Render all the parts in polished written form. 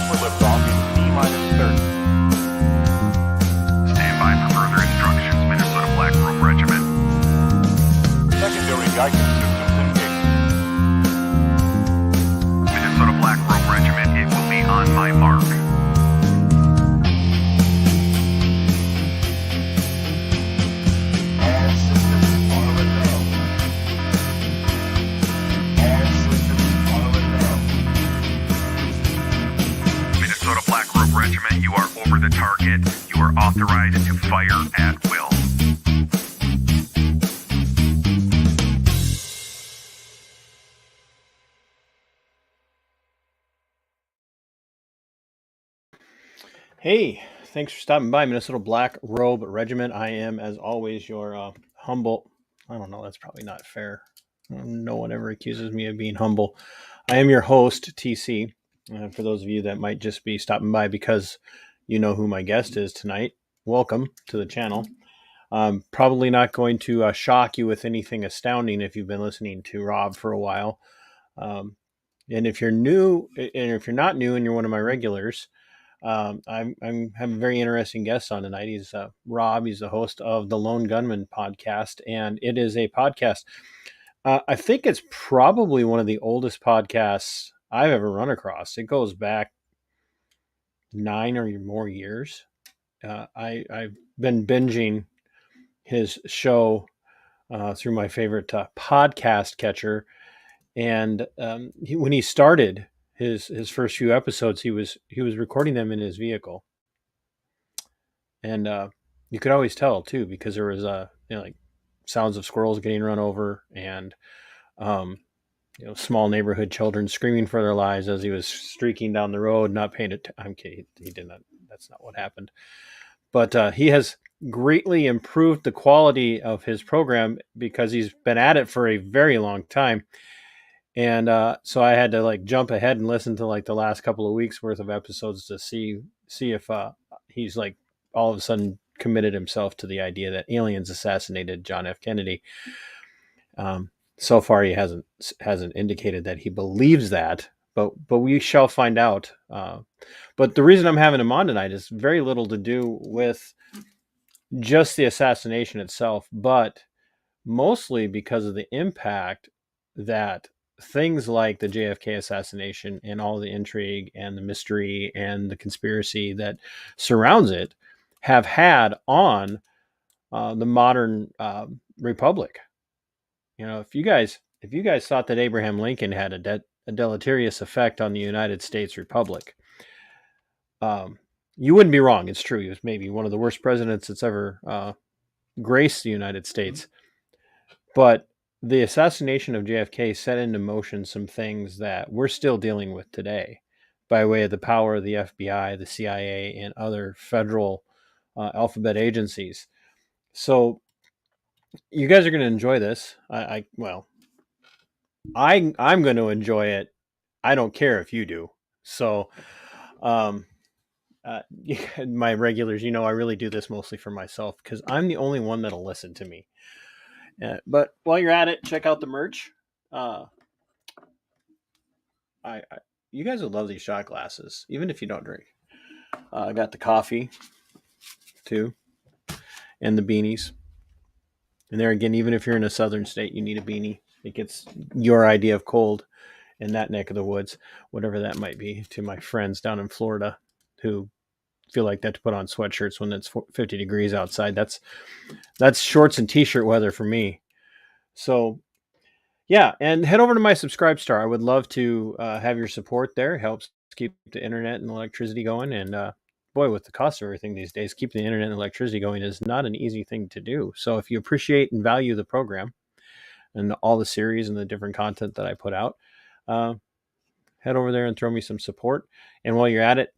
for liftoff in T-minus 30. Stand by for further instructions, Minnesota Black Robe Regiment. Secondary guidance systems engaged. Minnesota Black Robe Regiment, it will be on my mark. All systems are a go. All systems are a go. Minnesota Black Robe Regiment, you are over the target. You are authorized to fire at will. Hey, thanks for stopping by, Minnesota Black Robe Regiment. I am, as always, your humble. I don't know, that's probably not fair. No one ever accuses me of being humble. I am your host, TC. For those of you that might just be stopping by because you know who my guest is tonight, welcome to the channel. Probably not going to shock you with anything astounding if you've been listening to Rob for a while. And if you're new, and if you're not new and you're one of my regulars, I'm having a very interesting guest on tonight. He's Rob. He's the host of the Lone Gunman Podcast, and it is a podcast. I think it's probably one of the oldest podcasts I've ever run across. It goes back 9 or more years. I've been binging his show through my favorite podcast catcher, and when he started his first few episodes, he was recording them in his vehicle, and you could always tell too because there was like sounds of squirrels getting run over and small neighborhood children screaming for their lives as he was streaking down the road, not paying it. I'm kidding. He did not. That's not what happened. But he has greatly improved the quality of his program because he's been at it for a very long time. And so I had to jump ahead and listen to the last couple of weeks worth of episodes to see if he's all of a sudden committed himself to the idea that aliens assassinated John F. Kennedy. So far, he hasn't indicated that he believes that, but we shall find out. But the reason I'm having him on tonight is very little to do with just the assassination itself, but mostly because of the impact that things like the JFK assassination and all the intrigue and the mystery and the conspiracy that surrounds it have had on the modern republic. If you guys thought that Abraham Lincoln had a deleterious effect on the United States Republic, you wouldn't be wrong. It's true. He was maybe one of the worst presidents that's ever graced the United States. But the assassination of JFK set into motion some things that we're still dealing with today by way of the power of the FBI, the CIA, and other federal alphabet agencies. So you guys are going to enjoy this. I'm going to enjoy it. I don't care if you do. So my regulars, I really do this mostly for myself because I'm the only one that'll listen to me. But while you're at it, check out the merch. You guys would love these shot glasses, even if you don't drink. I got the coffee, too, and the beanies. And there again, even if you're in a southern state, you need a beanie. It gets your idea of cold in that neck of the woods, whatever that might be, to my friends down in Florida who feel like they have to put on sweatshirts when it's 50 degrees outside. That's shorts and t-shirt weather for me. So yeah, and head over to my Subscribe Star. I would love to have your support there. It helps keep the internet and electricity going. And boy, with the cost of everything these days, keeping the internet and electricity going is not an easy thing to do. So if you appreciate and value the program and all the series and the different content that I put out, head over there and throw me some support. And while you're at it,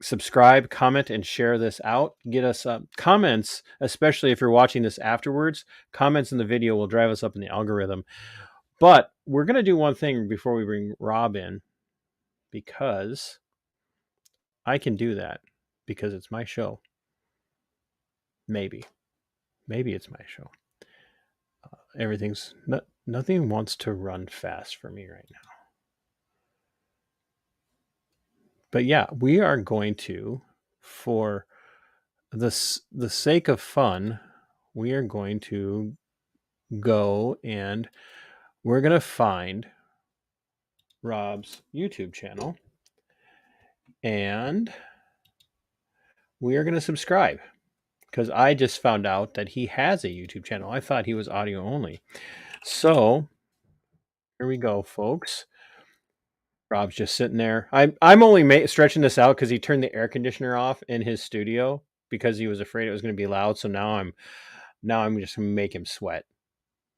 subscribe, comment, and share this out. Get us comments, especially if you're watching this afterwards. Comments in the video will drive us up in the algorithm. But we're going to do one thing before we bring Rob in, because I can do that because it's my show. Maybe it's my show. Nothing wants to run fast for me right now. But yeah, we are going to, for the sake of fun, we are going to go and we're going to find Rob's YouTube channel and we are going to subscribe because I just found out that he has a YouTube channel. I thought he was audio only. So here we go, folks. Rob's just sitting there. I'm only stretching this out because he turned the air conditioner off in his studio because he was afraid it was going to be loud. So now I'm just going to make him sweat.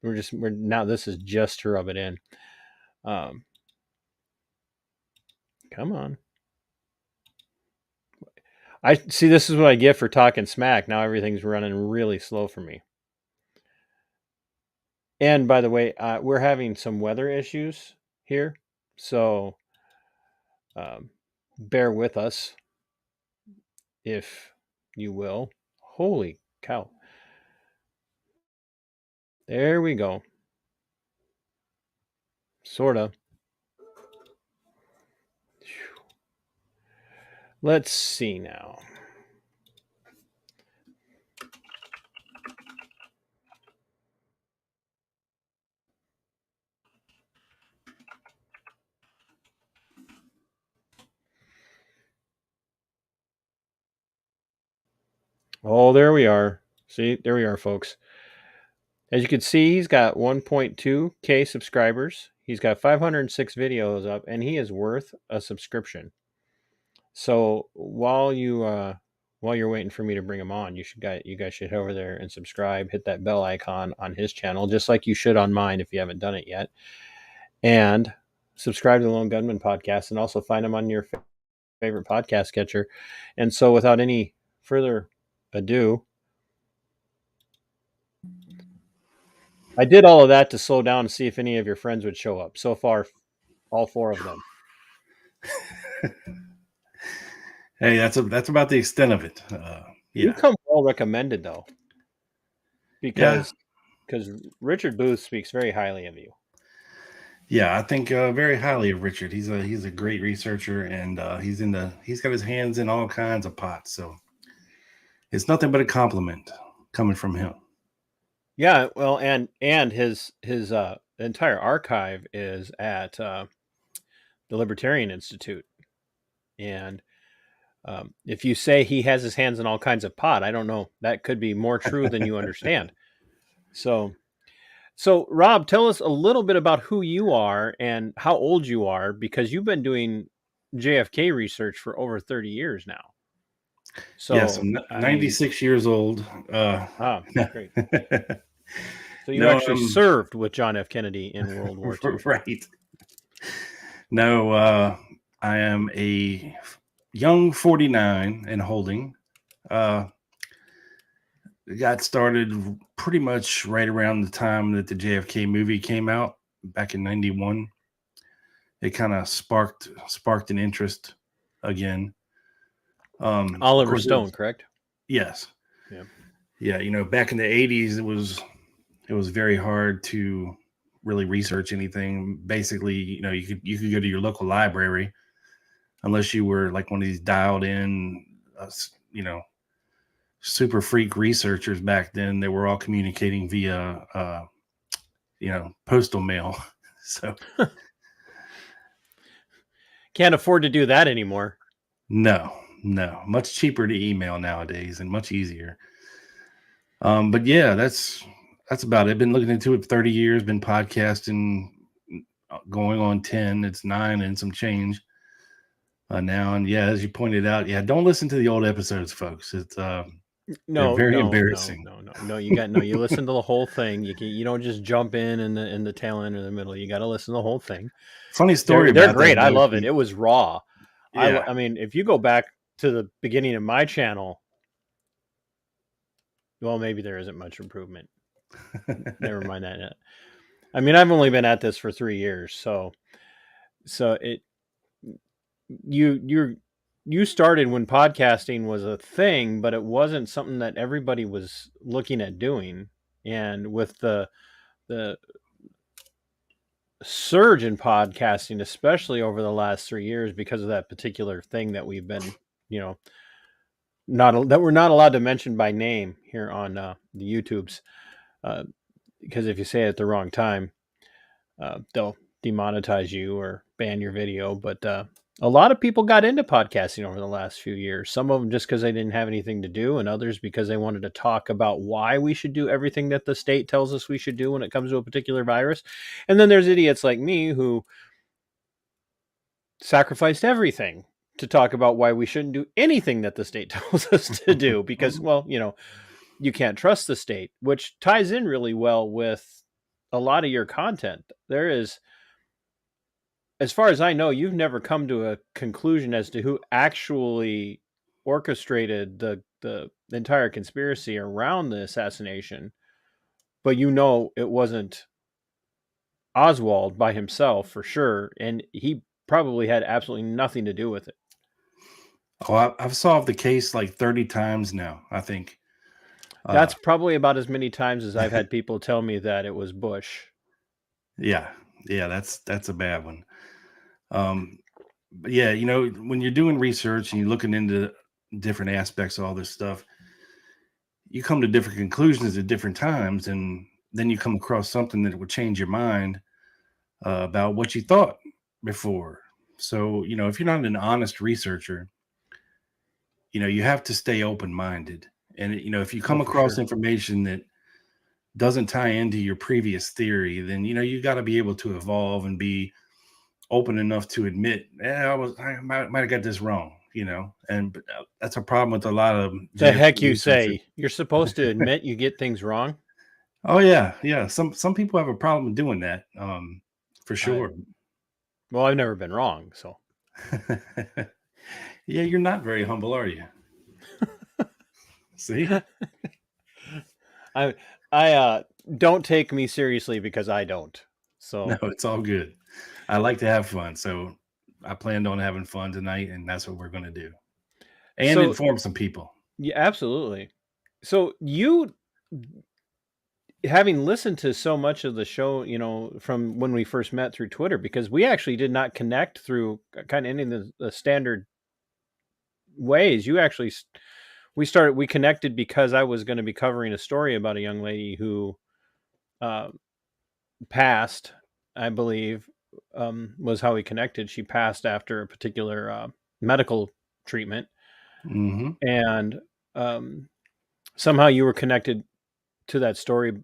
We're now, this is just to rub it in. Come on. I see. This is what I get for talking smack. Now everything's running really slow for me. And by the way, we're having some weather issues here, so bear with us, if you will. Holy cow! There we go. Sorta. Let's see now. Oh, there we are. See, there we are, folks. As you can see, he's got 1.2K subscribers. He's got 506 videos up, and he is worth a subscription. So while you're waiting for me to bring him on, you guys should head over there and subscribe. Hit that bell icon on his channel, just like you should on mine if you haven't done it yet. And subscribe to the Lone Gunman Podcast, and also find him on your favorite podcast catcher. And so, without any further ado, I did all of that to slow down and see if any of your friends would show up. So far, all 4 of them. Hey, that's about the extent of it. You come well recommended though, because Richard Booth speaks very highly of you. Yeah, I think very highly of Richard. He's a great researcher, and he's got his hands in all kinds of pots. So it's nothing but a compliment coming from him. Yeah, well, and his entire archive is at the Libertarian Institute, and if you say he has his hands in all kinds of pot, I don't know. That could be more true than you understand. So Rob, tell us a little bit about who you are and how old you are, because you've been doing JFK research for over 30 years now. So yes, I'm 96 years old. Great. So you actually served with John F. Kennedy in World War II. Right. No, I am a young 49 and holding. Got started pretty much right around the time that the JFK movie came out back in 91. It kind of sparked an interest again. Oliver Stone, correct? Yes. Yeah. Yeah. Back in the 80s, it was very hard to really research anything. Basically, you could go to your local library, unless you were like one of these dialed in, super freak researchers back then. They were all communicating via, postal mail. So can't afford to do that anymore. No, much cheaper to email nowadays and much easier. But yeah, that's about it. I've been looking into it for 30 years, been podcasting going on 10. It's 9 and some change now. And yeah, as you pointed out, don't listen to the old episodes, folks. It's very embarrassing. No. You listen to the whole thing. You don't just jump in the tail end or the middle. You got to listen to the whole thing. Funny story. They're great. I love it. It was raw. Yeah. I mean, if you go back to the beginning of my channel, well, maybe there isn't much improvement. Never mind that. I mean, I've only been at this for 3 years, so you started when podcasting was a thing, but it wasn't something that everybody was looking at doing. And with the surge in podcasting, especially over the last 3 years, because of that particular thing that we've been, that we're not allowed to mention by name here on the YouTubes, because if you say it at the wrong time, they'll demonetize you or ban your video. But a lot of people got into podcasting over the last few years. Some of them just because they didn't have anything to do, and others because they wanted to talk about why we should do everything that the state tells us we should do when it comes to a particular virus. And then there's idiots like me who sacrificed everything to talk about why we shouldn't do anything that the state tells us to do because, well, you can't trust the state, which ties in really well with a lot of your content. There is, as far as I know, you've never come to a conclusion as to who actually orchestrated the entire conspiracy around the assassination, but it wasn't Oswald by himself for sure, and he probably had absolutely nothing to do with it. Oh, I've solved the case like 30 times now, I think. That's probably about as many times as I've had people tell me that it was Bush. Yeah, that's a bad one. But yeah, when you're doing research and you're looking into different aspects of all this stuff, you come to different conclusions at different times, and then you come across something that would change your mind about what you thought before. So, if you're not an honest researcher, you have to stay open-minded. And, if you come across information that doesn't tie into your previous theory, then, you got to be able to evolve and be open enough to admit, I might have got this wrong, and that's a problem with a lot of the heck you say. You're supposed to admit you get things wrong. Oh yeah. Some people have a problem doing that, for sure. Well, I've never been wrong, so. Yeah, you're not very humble, are you? See? I don't take me seriously because I don't. So no, it's all good. I like to have fun, so I planned on having fun tonight, and that's what we're going to do, and inform some people. Yeah, absolutely. So you, having listened to so much of the show, from when we first met through Twitter, because we actually did not connect through kind of any of the standard ways. We connected because I was going to be covering a story about a young lady who passed, I believe, was how we connected. She passed after a particular medical treatment. Mm-hmm. And somehow you were connected to that story,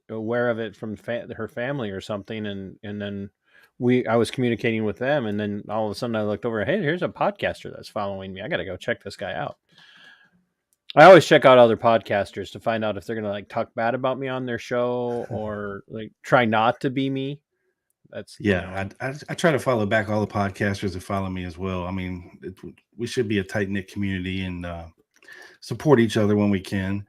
aware of it from her family or something. And then I was communicating with them. And then all of a sudden I looked over, hey, here's a podcaster that's following me. I got to go check this guy out. I always check out other podcasters to find out if they're going to talk bad about me on their show or try not to be me. That's I try to follow back all the podcasters that follow me as well. I mean, we should be a tight-knit community and support each other when we can.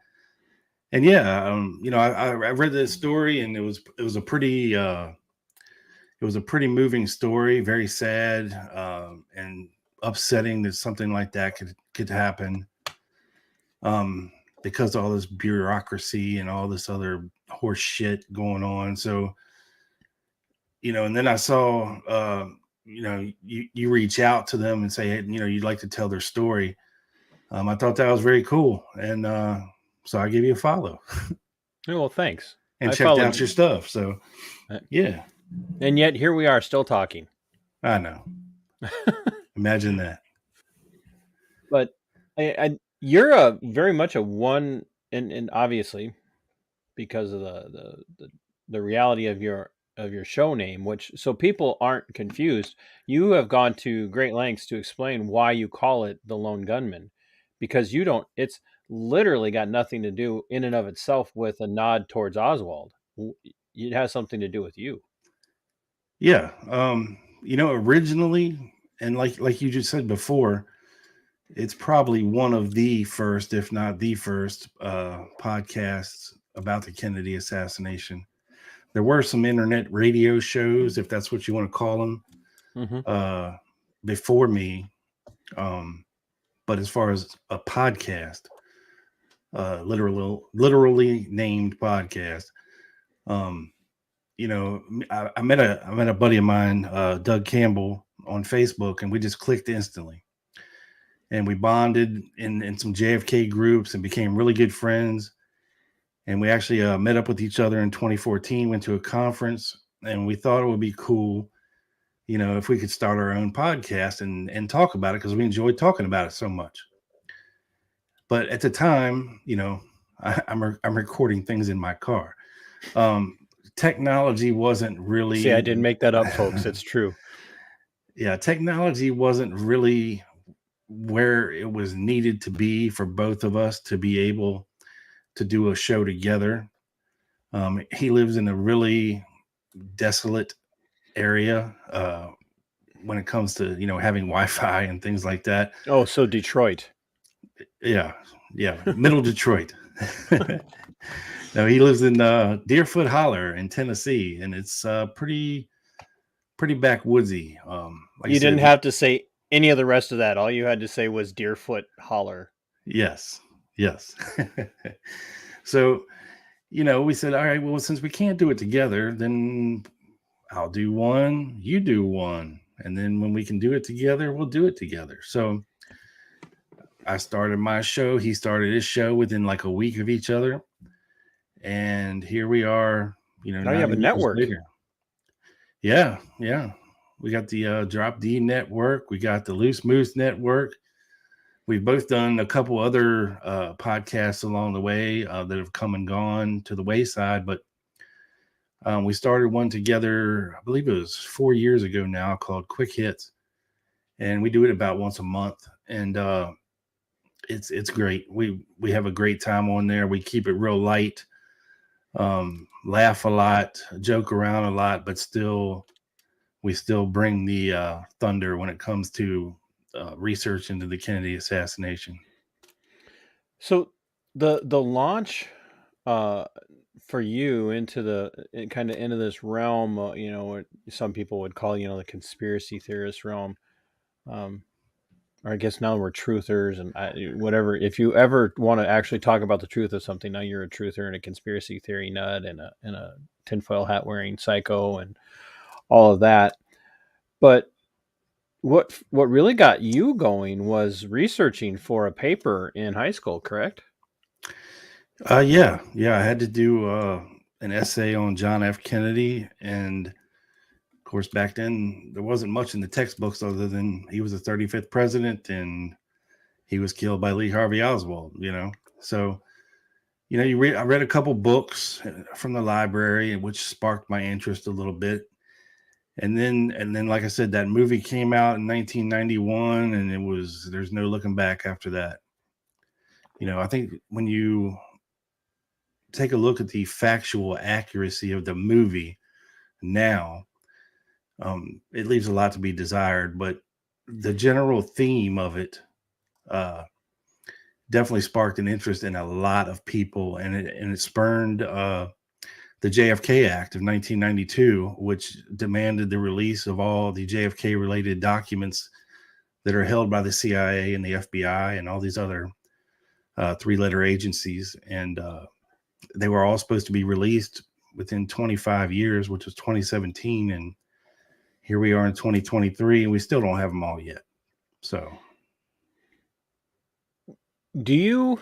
And I read this story, and it was a pretty moving story, very sad and upsetting that something like that could happen. Because of all this bureaucracy and all this other horse shit going on. So, and then I saw, you reach out to them and say, hey, you'd like to tell their story. I thought that was very cool. And so I gave you a follow. Well, thanks. And checked out your stuff. So, yeah. And yet here we are still talking. I know. Imagine that. But you're very much a one, and obviously because of the reality of your show name, so people aren't confused, you have gone to great lengths to explain why you call it the Lone Gunman, because it's literally got nothing to do in and of itself with a nod towards Oswald. It has something to do with you. Yeah. Originally, and like you just said before, it's probably one of the first, if not the first, podcasts about the Kennedy assassination. There were some internet radio shows, if that's what you want to call them, before me. But as far as a podcast, literally named podcast, I met a buddy of mine, Doug Campbell, on Facebook, and we just clicked instantly. And we bonded in some JFK groups and became really good friends. And we actually met up with each other in 2014, went to a conference, and we thought it would be cool, if we could start our own podcast and talk about it, because we enjoyed talking about it so much. But at the time, I'm recording things in my car. Technology wasn't really. See, I didn't make that up, folks. It's true. Yeah, technology wasn't really where it was needed to be for both of us to be able to do a show together. He lives in a really desolate area when it comes to having Wi-Fi and things like that. Oh, so Detroit. Yeah, middle Detroit. No, he lives in Deerfoot Holler in Tennessee, and it's pretty backwoodsy. You didn't have to say any of the rest of that. All you had to say was Deerfoot Holler. Yes. So, we said, all right, well, since we can't do it together, then I'll do one, you do one. And then when we can do it together, we'll do it together. So I started my show. He started his show within like a week of each other. And here we are, now you have a network. Later. Yeah. We got the Drop D Network. We got the Loose Moose Network. We've both done a couple other podcasts along the way that have come and gone to the wayside. But we started one together, I believe it was 4 years ago now, called Quick Hits. And we do it about once a month. And it's great. We have a great time on there. We keep it real light, laugh a lot, joke around a lot, but we still bring the thunder when it comes to research into the Kennedy assassination. So the launch for you into this realm, what some people would call, the conspiracy theorist realm, or I guess now we're truthers and whatever. If you ever want to actually talk about the truth of something, now you're a truther and a conspiracy theory nut and a tinfoil hat wearing psycho and all of that. But what really got you going was researching for a paper in high school, correct? Yeah. I had to do an essay on John F. Kennedy, and of course back then there wasn't much in the textbooks other than he was the 35th president and he was killed by Lee Harvey Oswald. So I read a couple books from the library, which sparked my interest a little bit. And then, like I said, that movie came out in 1991, and there's no looking back after that. I think when you take a look at the factual accuracy of the movie now, it leaves a lot to be desired, but the general theme of it definitely sparked an interest in a lot of people, and it spurned the JFK Act of 1992, which demanded the release of all the JFK-related documents that are held by the CIA and the FBI and all these other three-letter agencies. And they were all supposed to be released within 25 years, which was 2017. And here we are in 2023, and we still don't have them all yet. So do you,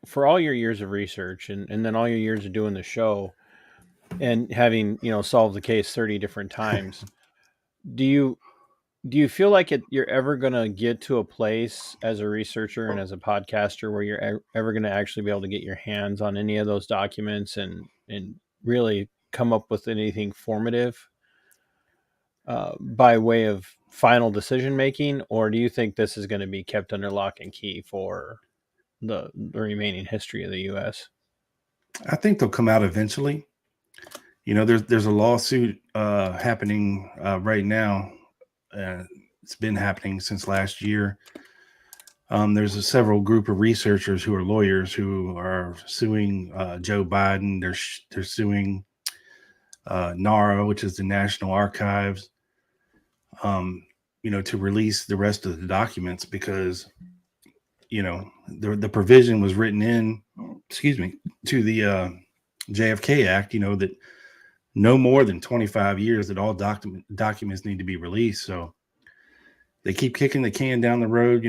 for all your years of research and then all your years of doing the show and having, solved the case 30 different times, do you feel like you're ever going to get to a place as a researcher and as a podcaster where you're ever going to actually be able to get your hands on any of those documents and really come up with anything formative by way of final decision making? Or do you think this is going to be kept under lock and key for the remaining history of the U.S.? I think they'll come out eventually. There's a lawsuit happening right now. It's been happening since last year. There's a several group of researchers who are lawyers who are suing Joe Biden. They're suing NARA, which is the National Archives, to release the rest of the documents because, the provision was written in, to the JFK Act, that no more than 25 years that all documents need to be released. So they keep kicking the can down the road.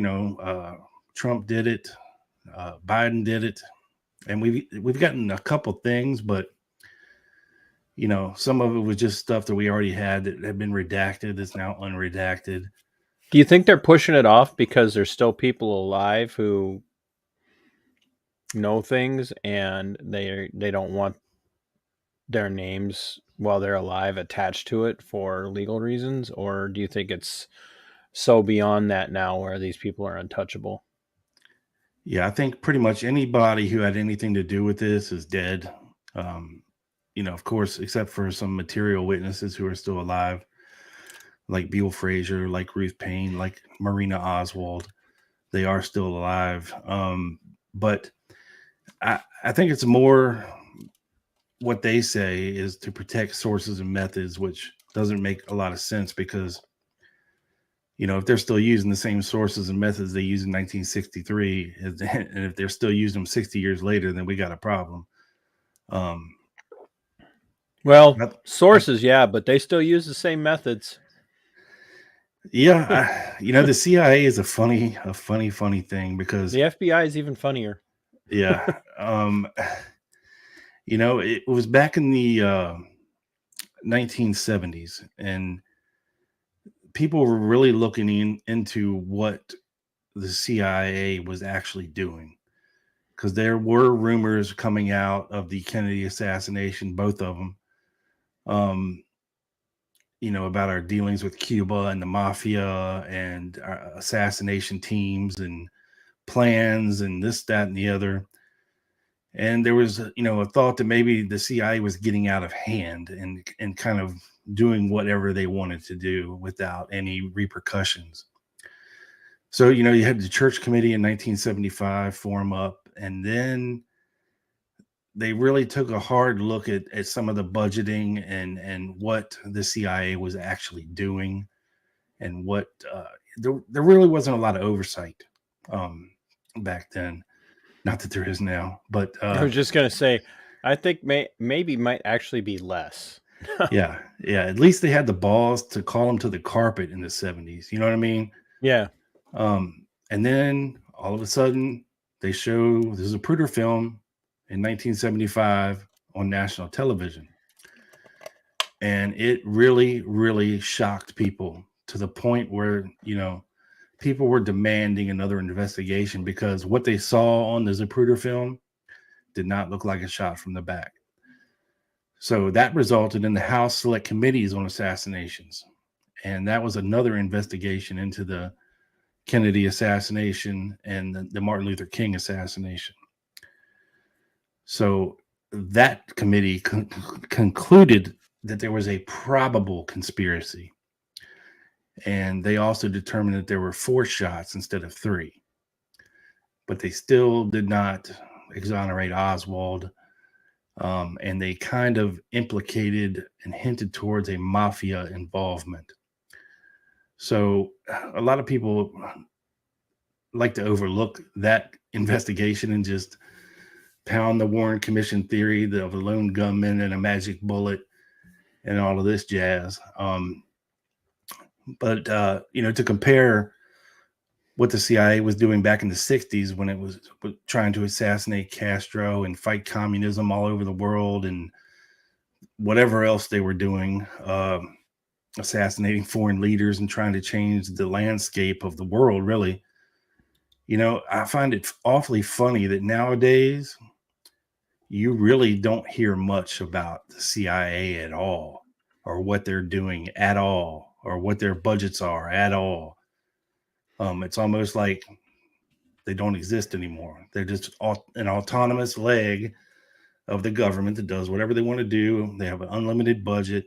Trump did it, Biden did it, and we've gotten a couple things, but some of it was just stuff that we already had that had been redacted. That's now unredacted. Do you think they're pushing it off because there's still people alive who know things and they don't want their names while they're alive attached to it for legal reasons? Or do you think it's so beyond that now where these people are untouchable? Yeah, I think pretty much anybody who had anything to do with this is dead. Of course, except for some material witnesses who are still alive, like Beale Frazier, like Ruth Payne, like Marina Oswald. They are still alive. But I think it's more what they say is to protect sources and methods, which doesn't make a lot of sense because, if they're still using the same sources and methods they used in 1963, and if they're still using them 60 years later, then we got a problem. Sources, yeah, but they still use the same methods. Yeah, the CIA is a funny thing because the FBI is even funnier. Yeah. It was back in the 1970s, and people were really looking into what the CIA was actually doing, because there were rumors coming out of the Kennedy assassination, both of them, about our dealings with Cuba and the mafia and our assassination teams and plans and this, that, and the other. And there was, a thought that maybe the CIA was getting out of hand and kind of doing whatever they wanted to do without any repercussions. So, you had the Church Committee in 1975 form up, and then they really took a hard look at some of the budgeting and what the CIA was actually doing, and what there really wasn't a lot of oversight back then. Not that there is now, but I was just going to say, I think maybe might actually be less. yeah. At least they had the balls to call them to the carpet in the 70s. You know what I mean? Yeah. And then all of a sudden they show this is a Zapruder film in 1975 on national television. And it really, really shocked people to the point where, people were demanding another investigation because what they saw on the Zapruder film did not look like a shot from the back. So that resulted in the House Select Committees on Assassinations. And that was another investigation into the Kennedy assassination and the Martin Luther King assassination. So that committee concluded that there was a probable conspiracy. And they also determined that there were 4 shots instead of 3. But they still did not exonerate Oswald. And they kind of implicated and hinted towards a mafia involvement. So a lot of people like to overlook that investigation and just pound the Warren Commission theory of a lone gunman and a magic bullet and all of this jazz. But to compare what the CIA was doing back in the 60s when it was trying to assassinate Castro and fight communism all over the world and whatever else they were doing, assassinating foreign leaders and trying to change the landscape of the world, really. I find it awfully funny that nowadays you really don't hear much about the CIA at all, or what they're doing at all, or what their budgets are at all. It's almost like they don't exist anymore. They're just an autonomous leg of the government that does whatever they want to do. They have an unlimited budget,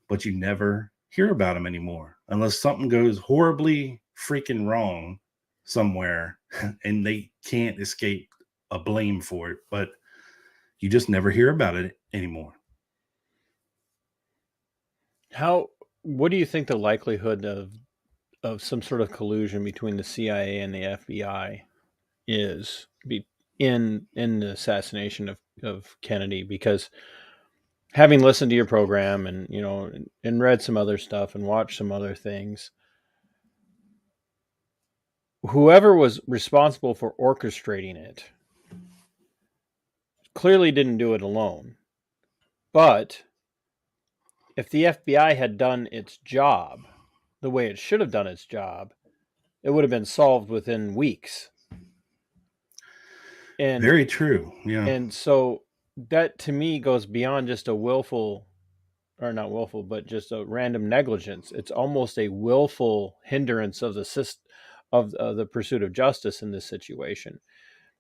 but you never hear about them anymore unless something goes horribly freaking wrong somewhere and they can't escape a blame for it. But you just never hear about it anymore. What do you think the likelihood of some sort of collusion between the CIA and the FBI is in the assassination of Kennedy? Because having listened to your program and, and read some other stuff and watched some other things, whoever was responsible for orchestrating it clearly didn't do it alone. But if the FBI had done its job the way it should have done its job, it would have been solved within weeks. And Very true. Yeah. And so that to me goes beyond just a willful, or not willful, but just a random negligence. It's almost a willful hindrance of the pursuit of justice in this situation.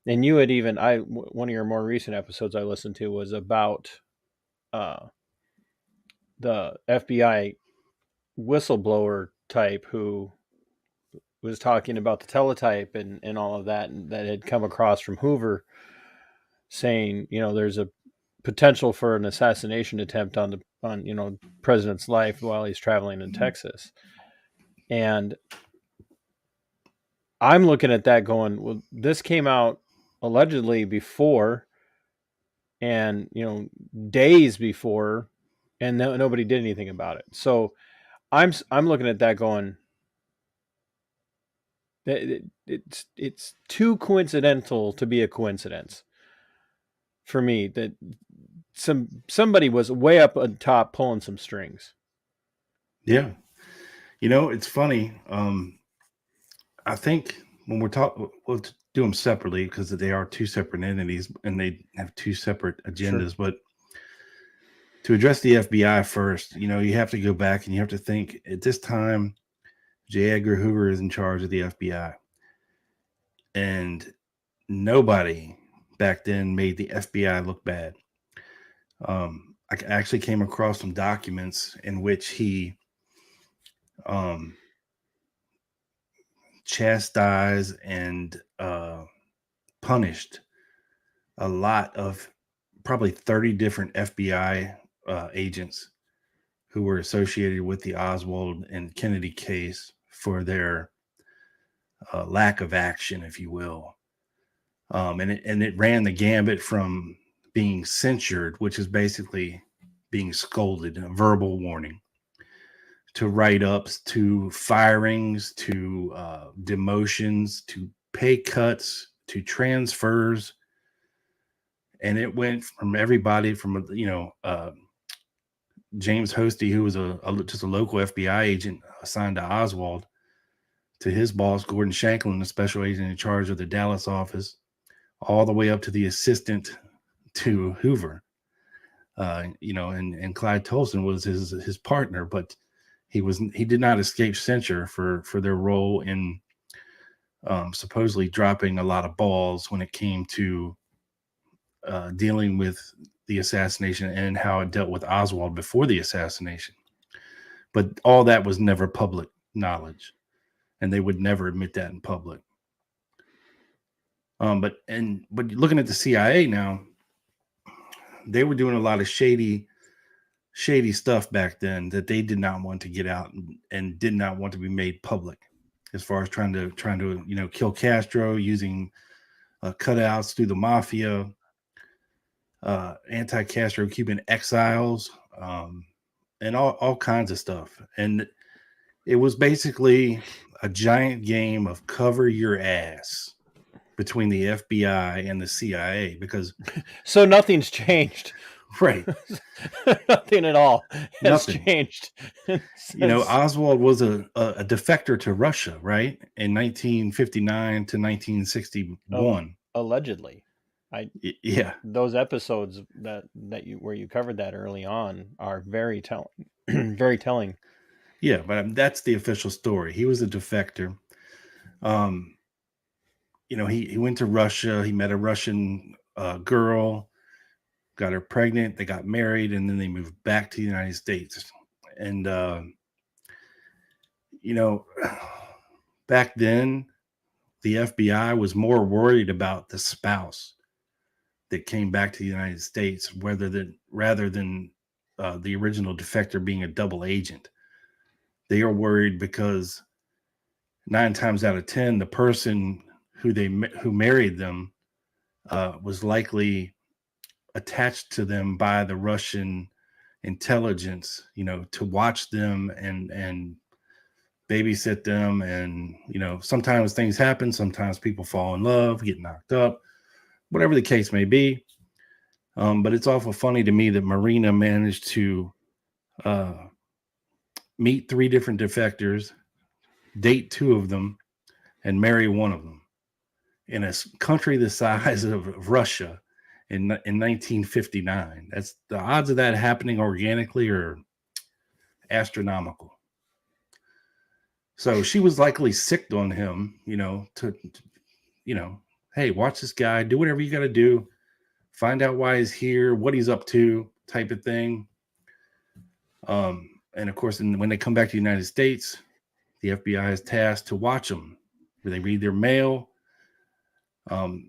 And you had even, one of your more recent episodes I listened to was about the FBI whistleblower type who was talking about the teletype and all of that, and that had come across from Hoover, saying, there's a potential for an assassination attempt on president's life while he's traveling in Texas. And I'm looking at that going, well, this came out allegedly before, and days before, and nobody did anything about it. So I'm looking at that going, it's too coincidental to be a coincidence for me that somebody was way up on top pulling some strings. Yeah. It's funny. I think when we're talking, we'll do them separately because they are two separate entities and they have two separate agendas. Sure. But to address the FBI first, you have to go back and you have to think at this time, J. Edgar Hoover is in charge of the FBI. And nobody back then made the FBI look bad. I actually came across some documents in which he chastised and punished a lot of probably 30 different FBI agents who were associated with the Oswald and Kennedy case for their lack of action, if you will. And it ran the gambit from being censured, which is basically being scolded, a verbal warning, to write-ups, to firings, to demotions, to pay cuts, to transfers. And it went from everybody from, James Hosty, who was just a local FBI agent assigned to Oswald, to his boss, Gordon Shanklin, the special agent in charge of the Dallas office, all the way up to the assistant to Hoover. And Clyde Tolson was his partner, but he did not escape censure for their role in supposedly dropping a lot of balls when it came to dealing with the assassination and how it dealt with Oswald before the assassination. But all that was never public knowledge, and they would never admit that in public. But looking at the CIA now, they were doing a lot of shady stuff back then that they did not want to get out and did not want to be made public, as far as trying to kill Castro using cutouts through the mafia, anti-Castro Cuban exiles, and all kinds of stuff. And it was basically a giant game of cover your ass between the FBI and the CIA, because so nothing's changed. Right. Nothing at all has changed. Oswald was a defector to Russia, right? In 1959 to 1961. Allegedly. Yeah. Those episodes where you covered that early on are very telling. Very telling. Yeah, but that's the official story. He was a defector. He went to Russia. He met a Russian girl, got her pregnant. They got married, and then they moved back to the United States. And, back then, the FBI was more worried about the spouse that came back to the United States rather than the original defector being a double agent. They are worried because 9 times out of 10, the person who married them was likely attached to them by the Russian intelligence, to watch them and babysit them. And, sometimes things happen. Sometimes people fall in love, get knocked up, whatever the case may be. But it's awful funny to me that Marina managed to meet 3 different defectors, date 2 of them, and marry 1 of them in a country the size of Russia in 1959. That's the odds of that happening organically are astronomical. So she was likely sicked on him, hey, watch this guy, do whatever you got to do, find out why he's here, what he's up to, type of thing. And of course, when they come back to the United States, the FBI is tasked to watch them. They read their mail.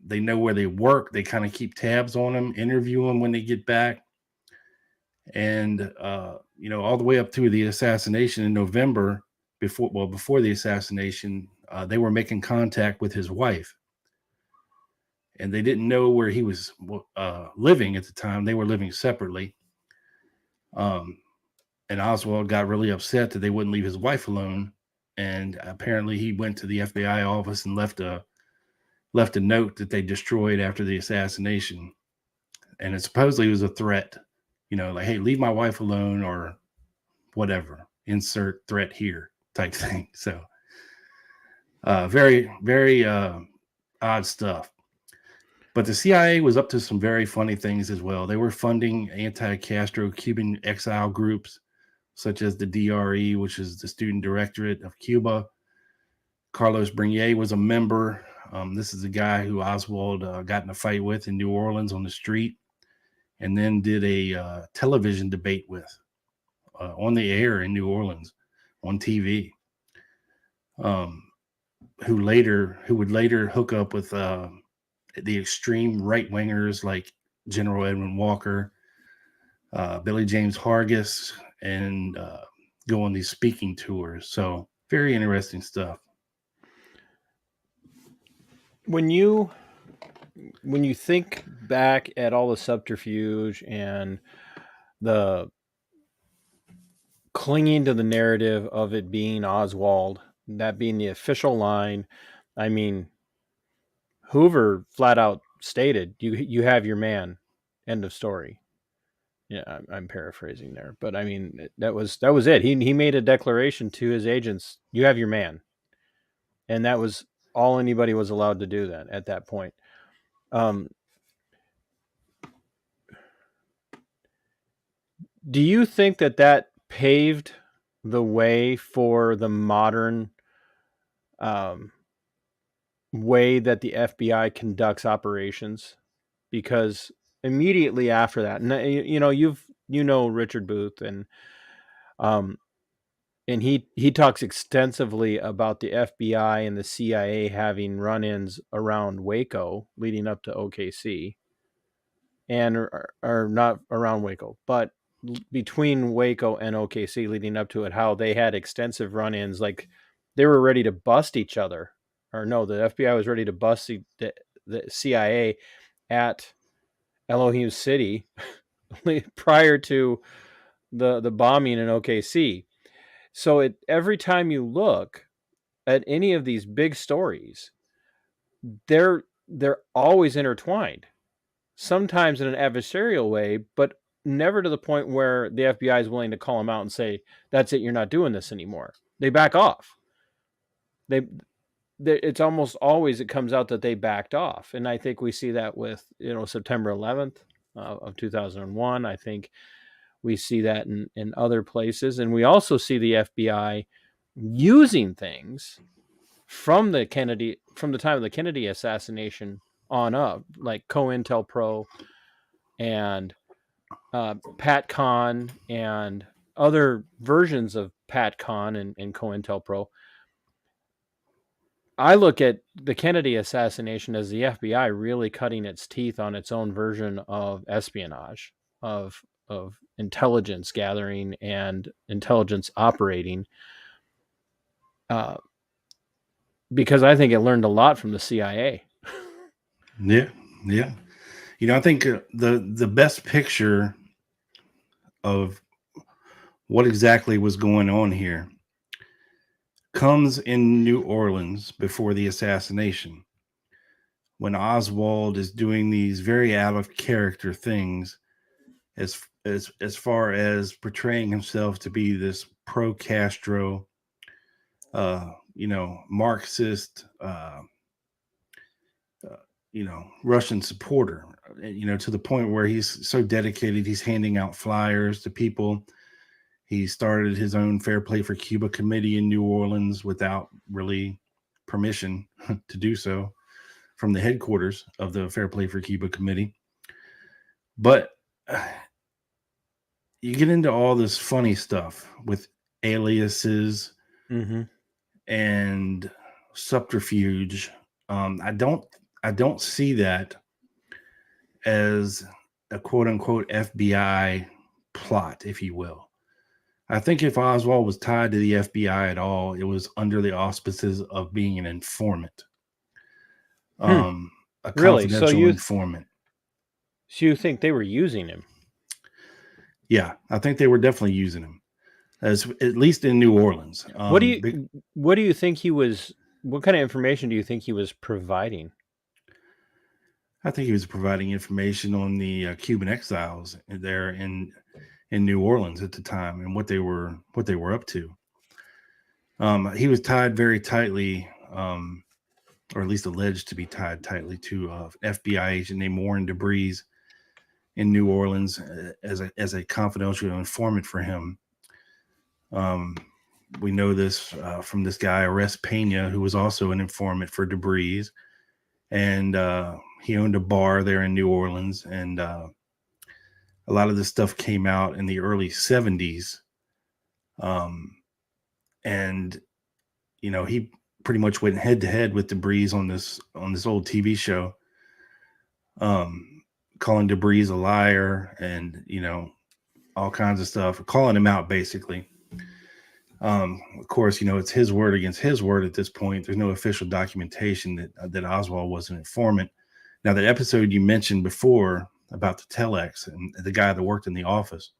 They know where they work. They kind of keep tabs on them, interview them when they get back. And, all the way up to the assassination in November, before the assassination, they were making contact with his wife. And they didn't know where he was living at the time. They were living separately. And Oswald got really upset that they wouldn't leave his wife alone. And apparently he went to the FBI office and left a note that they destroyed after the assassination. And it supposedly was a threat, like, hey, leave my wife alone or whatever, insert threat here type thing. So very, very odd stuff. But the CIA was up to some very funny things as well. They were funding anti-Castro Cuban exile groups, such as the DRE, which is the Student Directorate of Cuba. Carlos Bernier was a member. This is a guy who Oswald got in a fight with in New Orleans on the street, and then did a television debate with on the air in New Orleans on TV. Who would later hook up with the extreme right wingers like General Edwin Walker, Billy James Hargis, and go on these speaking tours. So very interesting stuff. When you think back at all the subterfuge and the clinging to the narrative of it being Oswald, that being the official line, I mean, Hoover flat out stated, "You have your man." End of story. Yeah, I'm paraphrasing there, but I mean that was it. He made a declaration to his agents, "You have your man," and that was all anybody was allowed to do then at that point. Do you think that paved the way for the modern way that the FBI conducts operations? Because immediately after that, and Richard Booth, and he talks extensively about the FBI and the CIA having run-ins around Waco leading up to OKC, and or not around Waco, but between Waco and OKC leading up to it, how they had extensive run-ins, like they were ready to bust each other. Or no, the FBI was ready to bust the CIA at Elohim City prior to the bombing in OKC. So every time you look at any of these big stories, they're always intertwined. Sometimes in an adversarial way, but never to the point where the FBI is willing to call them out and say, "That's it, you're not doing this anymore." They back off. It's almost always it comes out that they backed off, and I think we see that with September 11th of 2001. I think we see that in other places, and we also see the FBI using things from the time of the Kennedy assassination on up, like COINTELPRO and PATCON and other versions of PATCON and COINTELPRO. I look at the Kennedy assassination as the FBI really cutting its teeth on its own version of espionage, of intelligence gathering and intelligence operating, because I think it learned a lot from the CIA. Yeah. I think the best picture of what exactly was going on here comes in New Orleans before the assassination, when Oswald is doing these very out of character things as far as portraying himself to be this pro Castro, Marxist, Russian supporter, to the point where he's so dedicated, he's handing out flyers to people. He started his own Fair Play for Cuba committee in New Orleans without really permission to do so from the headquarters of the Fair Play for Cuba committee. But you get into all this funny stuff with aliases and subterfuge. I don't see that as a quote unquote FBI plot, if you will. I think if Oswald was tied to the FBI at all, it was under the auspices of being an informant. A confidential informant. So you think they were using him? Yeah, I think they were definitely using him, at least in New Orleans. What do you think he was? What kind of information do you think he was providing? I think he was providing information on the Cuban exiles there in New Orleans at the time and what they were up to. He was tied very tightly, or at least alleged to be tied tightly to an FBI agent named Warren DeBreeze in New Orleans as a confidential informant for him. We know this from this guy, Arrest Pena, who was also an informant for DeBreeze. And he owned a bar there in New Orleans. And a lot of this stuff came out in the early 70s. He pretty much went head to head with DeBreeze on this old TV show, calling DeBreeze a liar and, all kinds of stuff, calling him out basically. Of course, it's his word against his word at this point. There's no official documentation that Oswald was an informant. Now, that episode you mentioned before about the telex and the guy that worked in the office,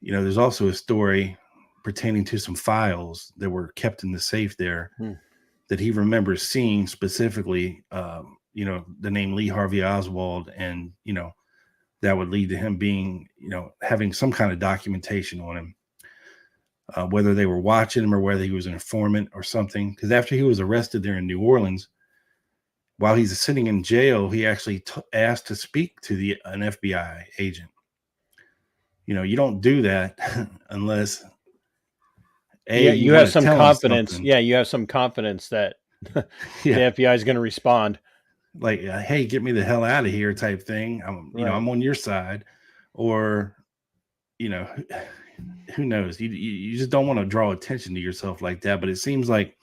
there's also a story pertaining to some files that were kept in the safe there that he remembers seeing specifically, the name Lee Harvey Oswald, and, that would lead to him being, having some kind of documentation on him. Whether they were watching him or whether he was an informant or something. Because after he was arrested there in New Orleans, while he's sitting in jail, he actually asked to speak to an FBI agent. You don't do that unless you have some confidence. Yeah, you have some confidence that the FBI is going to respond. Like, hey, get me the hell out of here type thing. I'm on your side. Or, who knows? You just don't want to draw attention to yourself like that. But it seems like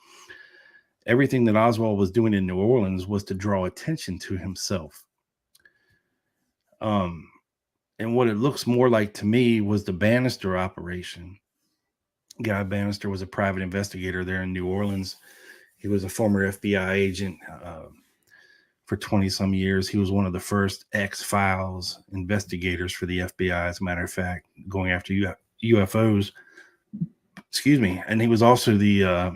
everything that Oswald was doing in New Orleans was to draw attention to himself. And what it looks more like to me was the Bannister operation. Guy Bannister was a private investigator there in New Orleans. He was a former FBI agent for 20 some years. He was one of the first X-Files investigators for the FBI, as a matter of fact, going after UFOs. Excuse me. And he was also the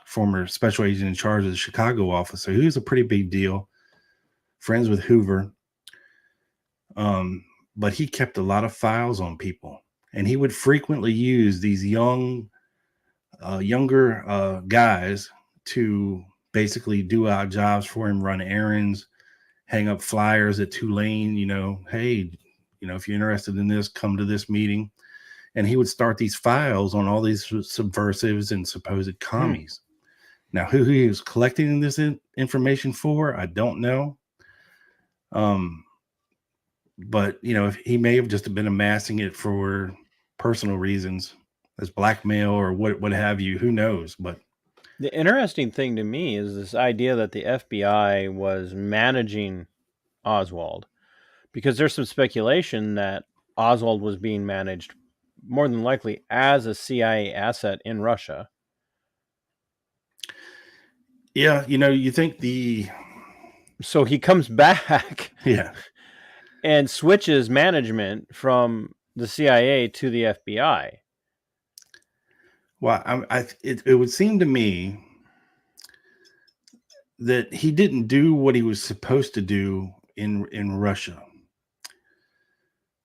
former special agent in charge of the Chicago office. So he was a pretty big deal. Friends with Hoover. But he kept a lot of files on people. And he would frequently use these younger guys to basically do odd jobs for him, run errands, hang up flyers at Tulane, hey, if you're interested in this, come to this meeting. And he would start these files on all these subversives and supposed commies. Now, who he was collecting this information for, I don't know. But, if he may have just been amassing it for personal reasons, as blackmail or what have you, who knows? But the interesting thing to me is this idea that the FBI was managing Oswald, because there's some speculation that Oswald was being managed more than likely as a CIA asset in Russia. Yeah, you think so he comes back and switches management from the CIA to the FBI. Well, it would seem to me that he didn't do what he was supposed to do in Russia,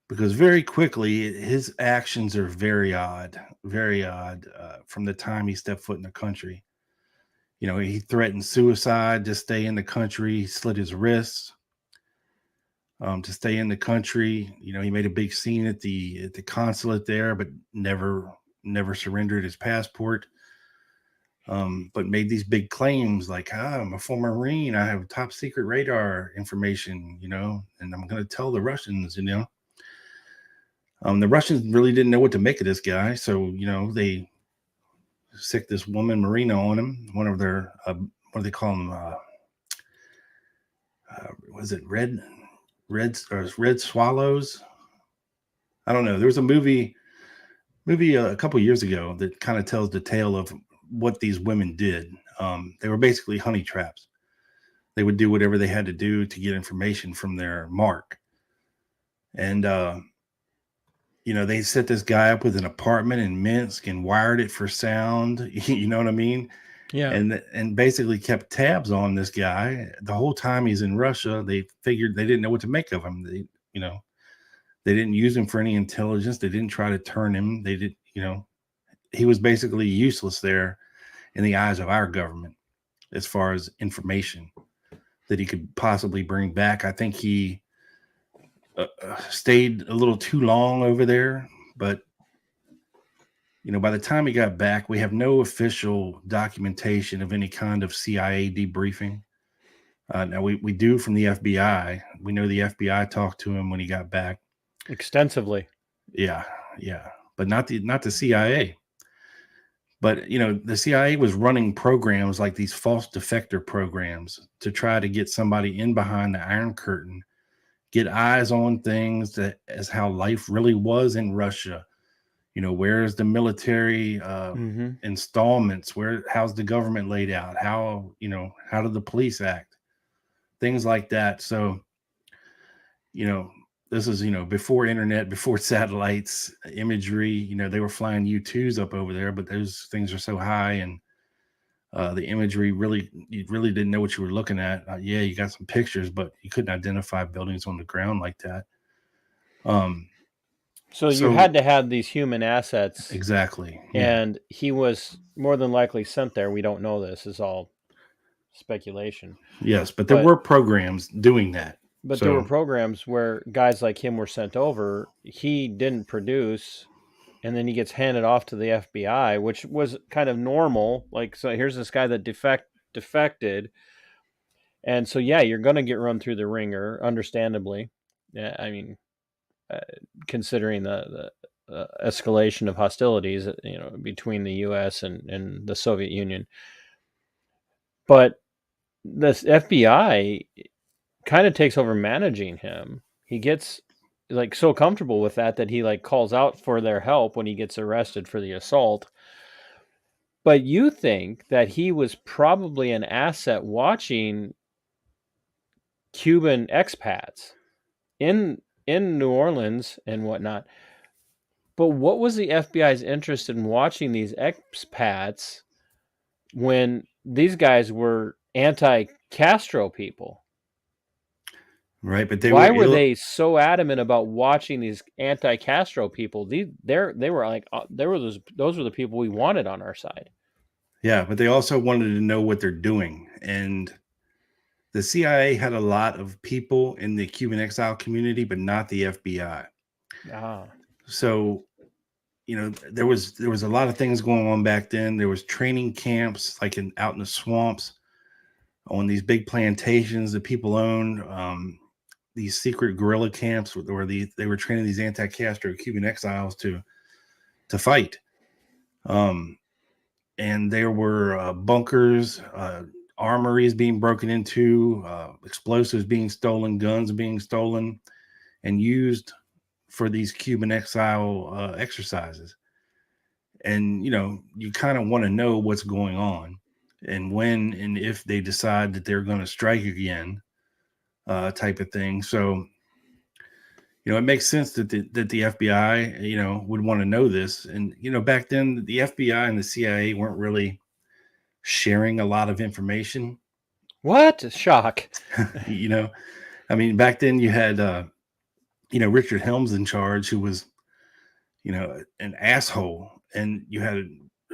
because very quickly his actions are very odd, from the time he stepped foot in the country. He threatened suicide to stay in the country. He slit his wrists to stay in the country. He made a big scene at the consulate there, but never surrendered his passport. But made these big claims like, I'm a former Marine. I have top secret radar information, and I'm going to tell the Russians, the Russians really didn't know what to make of this guy. So, they sicked this woman, Marina, on him. One of their, what do they call them? Was it red swallows? I don't know. There was a movie a couple years ago that kind of tells the tale of what these women did. They were basically honey traps. They would do whatever they had to do to get information from their mark. And, they set this guy up with an apartment in Minsk and wired it for sound. You know what I mean? Yeah. And basically kept tabs on this guy the whole time he's in Russia. They figured they didn't know what to make of him. They didn't use him for any intelligence. They didn't try to turn him. They did, he was basically useless there in the eyes of our government as far as information that he could possibly bring back. I think he stayed a little too long over there, but by the time he got back, we have no official documentation of any kind of CIA debriefing. Now we do from the FBI. We know the FBI talked to him when he got back extensively. Yeah, but not the CIA. But the CIA was running programs like these false defector programs to try to get somebody in behind the Iron Curtain, get eyes on things as how life really was in Russia. Where's the military installments? How's the government laid out? How did the police act? Things like that. So, this is, before internet, before satellites, imagery. They were flying U-2s up over there, but those things are so high, and the imagery you really didn't know what you were looking at. Yeah, you got some pictures, but you couldn't identify buildings on the ground like that. So you had to have these human assets. Exactly. And he was more than likely sent there. We don't know this. It's all speculation. Yes, but there were programs doing that. But there were programs where guys like him were sent over. He didn't produce, and then he gets handed off to the FBI, which was kind of normal. Like, so here's this guy that defected. And so, yeah, you're going to get run through the ringer, understandably. Yeah, I mean, considering the escalation of hostilities, between the U.S. and the Soviet Union. But the FBI kind of takes over managing him. He gets so comfortable with that he calls out for their help when he gets arrested for the assault. But you think that he was probably an asset watching Cuban expats in New Orleans and whatnot. But what was the FBI's interest in watching these expats when these guys were anti-Castro people? Right, but why were they so adamant about watching these anti-Castro people? They were like, those were the people we wanted on our side. Yeah, but they also wanted to know what they're doing. And the CIA had a lot of people in the Cuban exile community, but not the FBI. So, there was a lot of things going on back then. There was training camps out in the swamps on these big plantations that people owned. These secret guerrilla camps where they were training these anti-Castro Cuban exiles to fight. And there were bunkers, armories being broken into, explosives being stolen, guns being stolen and used for these Cuban exile exercises. And, you kind of want to know what's going on and when and if they decide that they're going to strike again. Type of thing. So, it makes sense that the FBI, would want to know this. And, back then the FBI and the CIA weren't really sharing a lot of information. What? Shock. I mean, back then you had, Richard Helms in charge, who was, an asshole. And you had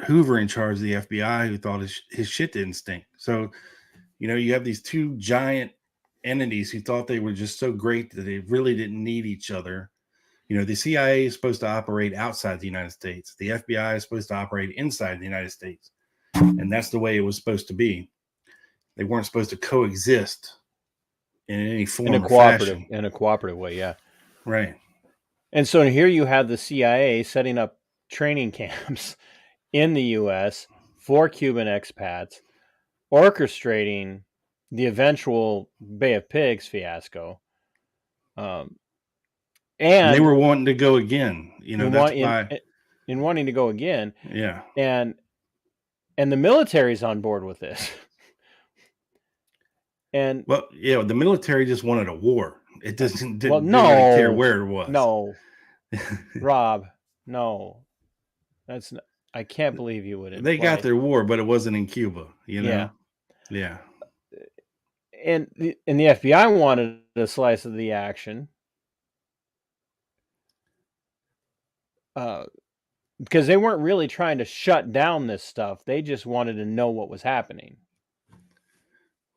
Hoover in charge of the FBI, who thought his shit didn't stink. So, you have these two giant entities who thought they were just so great that they really didn't need each other. The CIA is supposed to operate outside the United States. The FBI is supposed to operate inside the United States. And that's the way it was supposed to be. They weren't supposed to coexist in any form or fashion. In a cooperative way, yeah. Right. And so here you have the CIA setting up training camps in the U.S. for Cuban expats, orchestrating the eventual Bay of Pigs fiasco. And they were wanting to go again. In wanting to go again. Yeah. And the military's on board with this. And the military just wanted a war. It didn't really care where it was. No, Rob, no, that's not, I can't believe you would. They got their war, but it wasn't in Cuba. Yeah. And the FBI wanted a slice of the action, because they weren't really trying to shut down this stuff. They just wanted to know what was happening.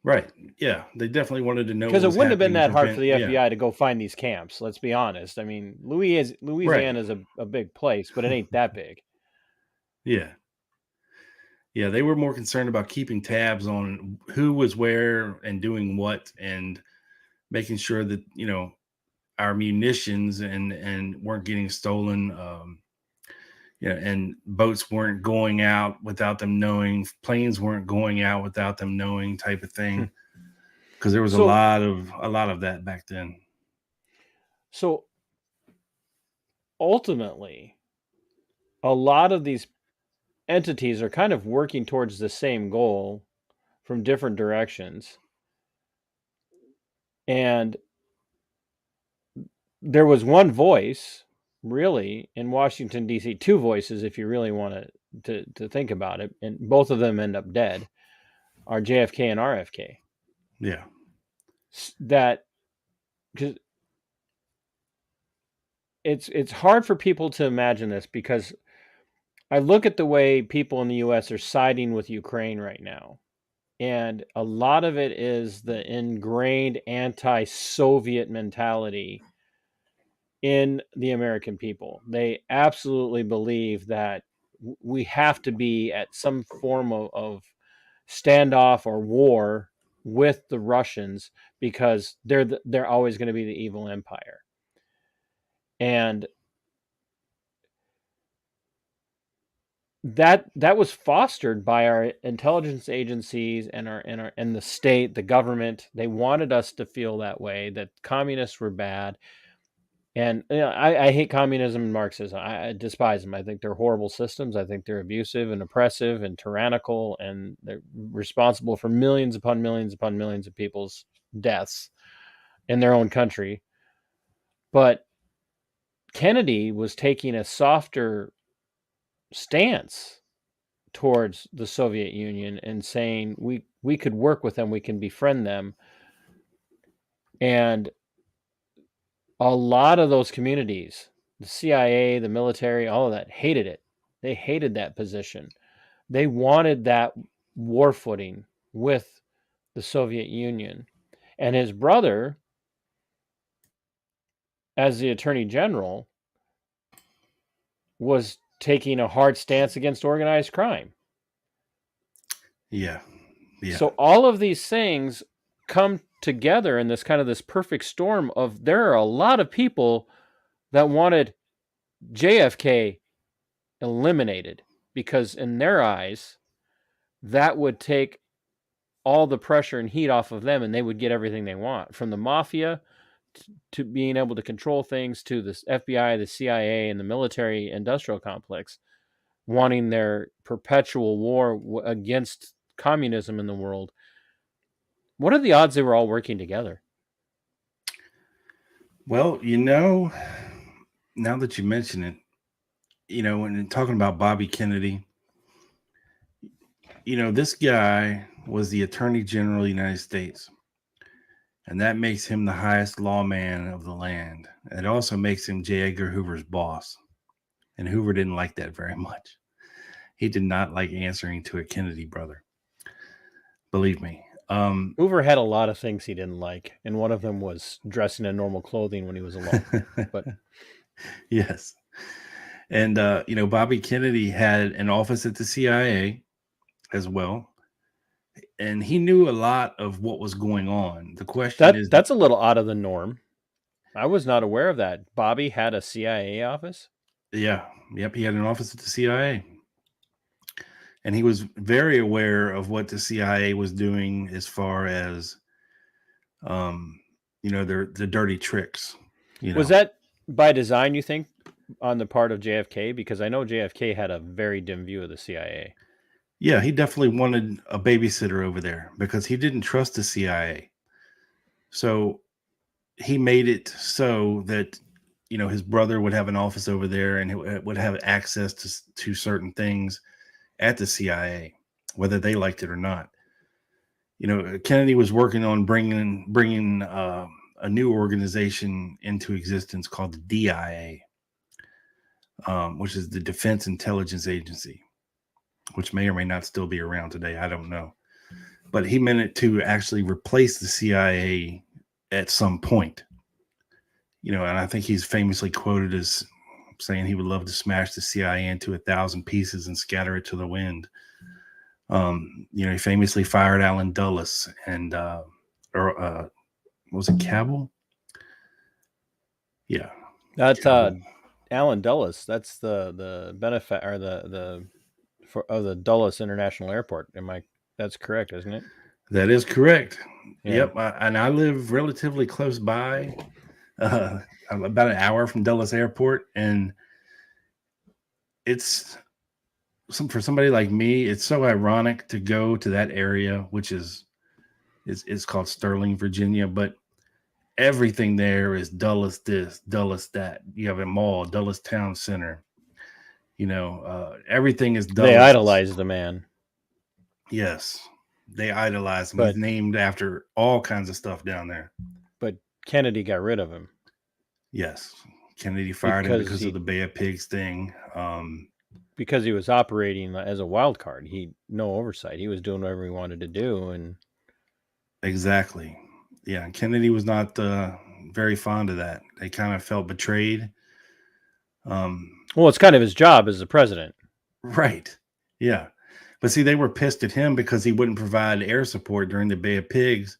Right. Yeah. They definitely wanted to know. Because it wouldn't have been that hard for the FBI to go find these camps. Let's be honest. I mean, Louisiana is a big place, but it ain't that big. Yeah. Yeah. They were more concerned about keeping tabs on who was where and doing what, and making sure that, our munitions and weren't getting stolen. And boats weren't going out without them knowing, planes weren't going out without them knowing, type of thing. Because there was a lot of that back then. So ultimately, a lot of these entities are kind of working towards the same goal from different directions. And there was one voice, really, in Washington, D.C., two voices, if you really want to think about it, and both of them end up dead, are JFK and RFK. Yeah. That, because it's hard for people to imagine this, because I look at the way people in the U.S. are siding with Ukraine right now, and a lot of it is the ingrained anti-Soviet mentality in the American people. They absolutely believe that we have to be at some form of standoff or war with the Russians, because they're always going to be the evil empire. And that was fostered by our intelligence agencies and the state, the government. They wanted us to feel that way, that communists were bad. And I hate communism and Marxism. I despise them. I think they're horrible systems. I think they're abusive and oppressive and tyrannical, and they're responsible for millions upon millions upon millions of people's deaths in their own country. But Kennedy was taking a softer stance towards the Soviet Union and saying we could work with them, we can befriend them. And a lot of those communities, the CIA, the military, all of that, hated it. They hated that position. They wanted that war footing with the Soviet Union. And his brother, as the Attorney General, was taking a hard stance against organized crime. Yeah. So all of these things come together in this perfect storm of, there are a lot of people that wanted JFK eliminated, because in their eyes, that would take all the pressure and heat off of them, and they would get everything they want, from the mafia to being able to control things, to the FBI, the CIA, and the military industrial complex wanting their perpetual war against communism in the world. What are the odds they were all working together? Well, now that you mention it, when talking about Bobby Kennedy, this guy was the Attorney General of the United States, and that makes him the highest lawman of the land. It also makes him J. Edgar Hoover's boss, and Hoover didn't like that very much. He did not like answering to a Kennedy brother. Believe me. Hoover had a lot of things he didn't like, and one of them was dressing in normal clothing when he was alone. But yes. And, Bobby Kennedy had an office at the CIA as well. And he knew a lot of what was going on. The question is, that's a little out of the norm. I was not aware of that. Bobby had a CIA office? yeah, yep, he had an office at the CIA. And he was very aware of what the CIA was doing as far as, the dirty tricks. Was that by design, you think, on the part of JFK? Because I know JFK had a very dim view of the CIA. Yeah, he definitely wanted a babysitter over there because he didn't trust the CIA. So he made it so that his brother would have an office over there and he would have access to certain things at the CIA, whether they liked it or not. Kennedy was working on bringing a new organization into existence called the DIA, which is the Defense Intelligence Agency, which may or may not still be around today. I don't know. But he meant it to actually replace the CIA at some point. And I think he's famously quoted as saying he would love to smash the CIA into 1,000 pieces and scatter it to the wind. He famously fired Allen Dulles and, was it Cabell? Yeah. That's Cabell. Allen Dulles. That's the benefit or the Dulles International Airport. That's correct, isn't it? That is correct. Yeah. Yep. And I live relatively close by. I'm about an hour from Dulles Airport, and it's for somebody like me, it's so ironic to go to that area, which is called Sterling, Virginia, but everything there is Dulles this, Dulles that. You have a mall, Dulles Town Center. Everything is Dulles. They idolize the man. Yes, they idolize him. He's named after all kinds of stuff down there. But Kennedy got rid of him. Yes, Kennedy fired him because of the Bay of Pigs thing. Because he was operating as a wild card. No oversight. He was doing whatever he wanted to do, and exactly. Yeah, Kennedy was not very fond of that. They kind of felt betrayed. Well, it's kind of his job as the president. Right. Yeah. But see, they were pissed at him because he wouldn't provide air support during the Bay of Pigs.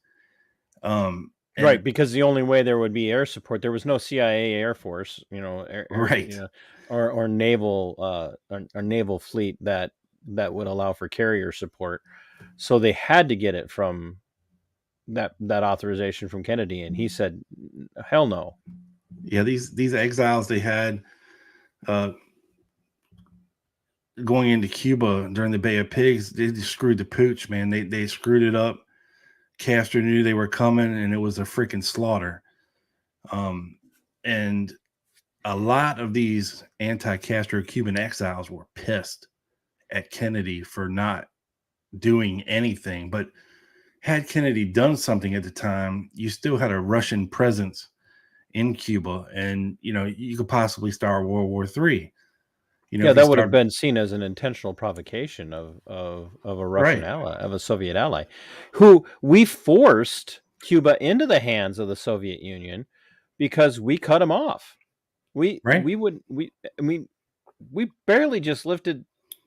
Right, because the only way there would be air support, there was no CIA Air Force, right, or naval or naval fleet that would allow for carrier support. So they had to get it from that authorization from Kennedy, and he said, "Hell no." Yeah, these exiles they had going into Cuba during the Bay of Pigs, they just screwed the pooch, man. They screwed it up. Castro knew they were coming, and it was a freaking slaughter. And a lot of these anti-Castro Cuban exiles were pissed at Kennedy for not doing anything. But had Kennedy done something at the time, you still had a Russian presence in Cuba, and you could possibly start World War III. That would have been seen as an intentional provocation of a Russian ally, of a Soviet ally, who we forced Cuba into the hands of the Soviet Union because we cut them off. We barely just lifted,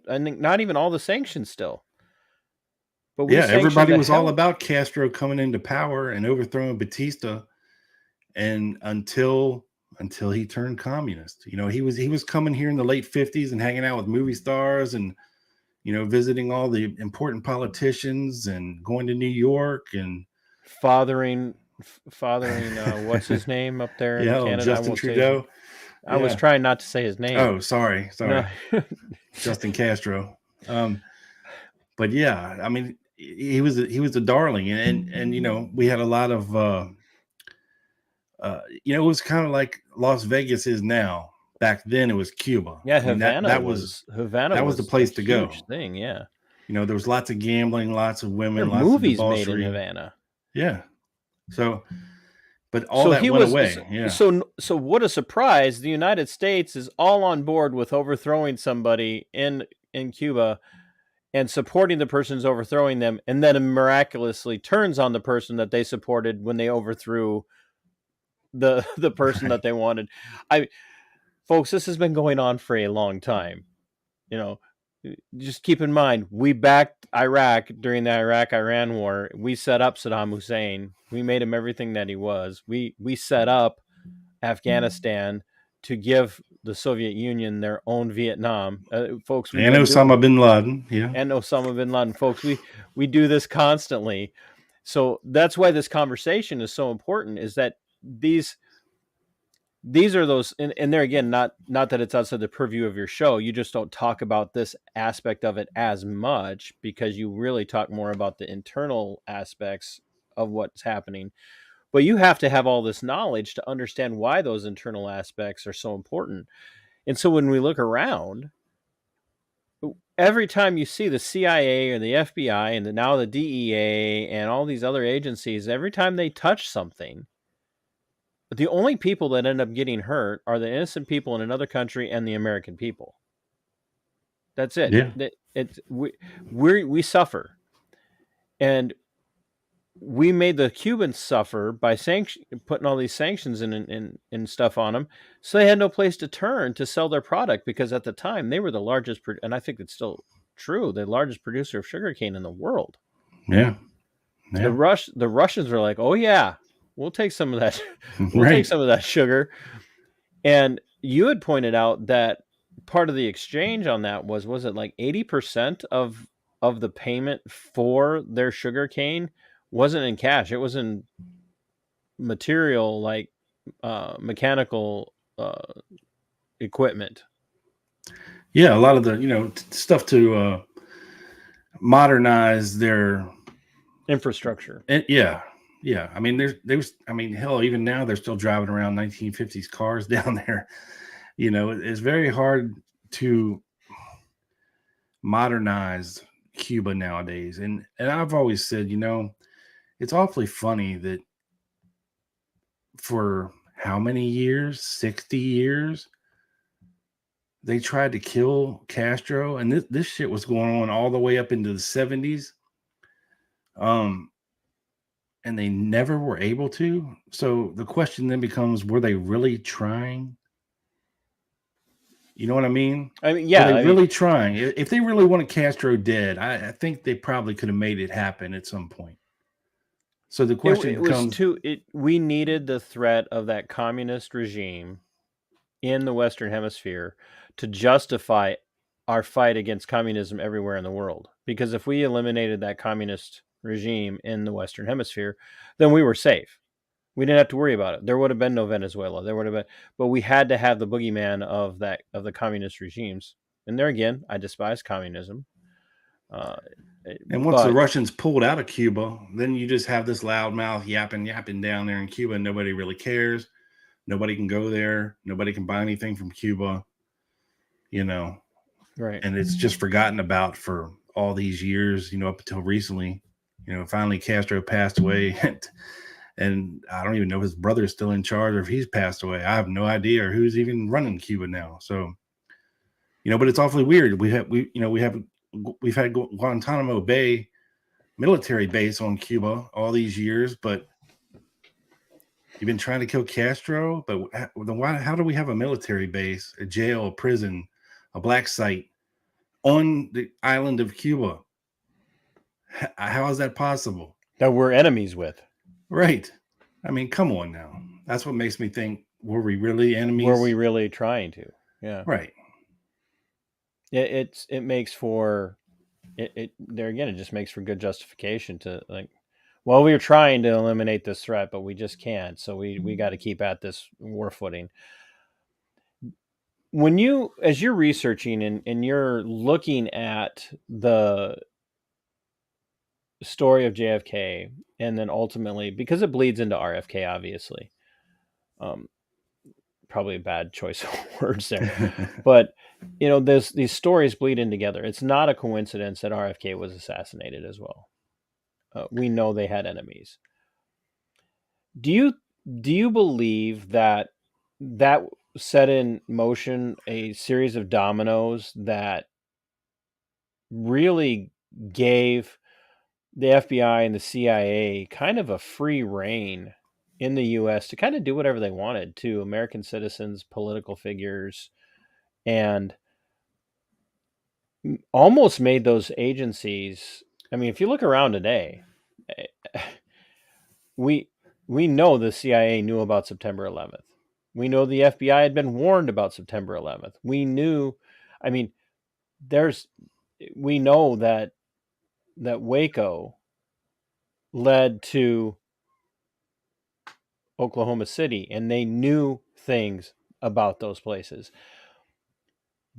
I think, not even all the sanctions still. But everybody was all about Castro coming into power and overthrowing Batista, and until he turned communist. He was coming here in the late 50s and hanging out with movie stars and visiting all the important politicians and going to New York and fathering what's his name up there in Canada? Justin Trudeau. I was trying not to say his name. Oh, sorry. No. Justin Castro. But yeah, I mean, he was a darling, and we had a lot of It was kind of like Las Vegas is now. Back then, it was Cuba. Yeah, I mean, Havana was the place to a go. huge thing. Yeah, There was lots of gambling, lots of there women, are lots of movies made in debauchery. Havana. Yeah. So, but all So that he went was away. Yeah. so what a surprise! The United States is all on board with overthrowing somebody in Cuba and supporting the person's overthrowing them, and then miraculously turns on the person that they supported when they overthrew the person that they wanted. Folks, this has been going on for a long time. Just keep in mind, we backed Iraq during the Iraq-Iran war. We set up Saddam Hussein. We made him everything that he was. We set up Afghanistan to give the Soviet Union their own Vietnam. Folks, And Osama bin Laden. Yeah. And Osama bin Laden. Folks, we do this constantly. So that's why this conversation is so important, is that these are those, and there again, not that it's outside the purview of your show. You just don't talk about this aspect of it as much because you really talk more about the internal aspects of what's happening. But you have to have all this knowledge to understand why those internal aspects are so important. And so when we look around, every time you see the CIA or the FBI and now the DEA and all these other agencies, every time they touch something, the only people that end up getting hurt are the innocent people in another country and the American people. That's it. Yeah. We suffer, and we made the Cubans suffer by putting all these sanctions and stuff on them, so they had no place to turn to sell their product, because at the time they were the largest, and I think it's still true, the largest producer of sugarcane in the world. Yeah. The Russians were like, "Oh yeah, we'll take some of that. We'll Right. take some of that sugar." And you had pointed out that part of the exchange on that was it like 80% of the payment for their sugar cane wasn't in cash. It was in material, like mechanical equipment. Yeah, a lot of the stuff to modernize their infrastructure. Yeah. I mean, hell, even now they're still driving around 1950s cars down there. It's very hard to modernize Cuba nowadays. And I've always said, it's awfully funny that for how many years, 60 years, they tried to kill Castro, and this shit was going on all the way up into the 70s. And they never were able to. So the question then becomes, were they really trying? You know what I mean? I mean, yeah. Were they really trying? If they really wanted Castro dead, I think they probably could have made it happen at some point. So the question becomes... we needed the threat of that communist regime in the Western Hemisphere to justify our fight against communism everywhere in the world. Because if we eliminated that communist regime in the Western Hemisphere, then we were safe. We didn't have to worry about it. There would have been no Venezuela. There would have been, but we had to have the boogeyman of the communist regimes. And there again, I despise communism. And once the Russians pulled out of Cuba, then you just have this loudmouth yapping down there in Cuba, and nobody really cares. Nobody can go there. Nobody can buy anything from Cuba. Right. And it's just forgotten about for all these years, up until recently. Finally Castro passed away, and I don't even know if his brother's still in charge or if he's passed away. I have no idea, or who's even running Cuba now. So, but it's awfully weird. We've had Guantanamo Bay military base on Cuba all these years, but you've been trying to kill Castro. But then how do we have a military base, a jail, a prison, a black site on the island of Cuba? How is that possible? That we're enemies with. Right. I mean, come on now. That's what makes me think, were we really enemies? Were we really trying to? Yeah. Right. It makes for it there again, it just makes for good justification to like, well, we were trying to eliminate this threat, but we just can't. So we got to keep at this war footing. As you're researching and you're looking at the story of JFK, and then ultimately, because it bleeds into RFK, obviously, Probably a bad choice of words there. But, these stories bleed in together. It's not a coincidence that RFK was assassinated as well. We know they had enemies. Do you believe that set in motion a series of dominoes that really gave the FBI and the CIA kind of a free rein in the U.S. to kind of do whatever they wanted to American citizens, political figures, and almost made those agencies? I mean, if you look around today, we know the CIA knew about September 11th. We know the FBI had been warned about September 11th. We knew, I mean, we know that Waco led to Oklahoma City, and they knew things about those places.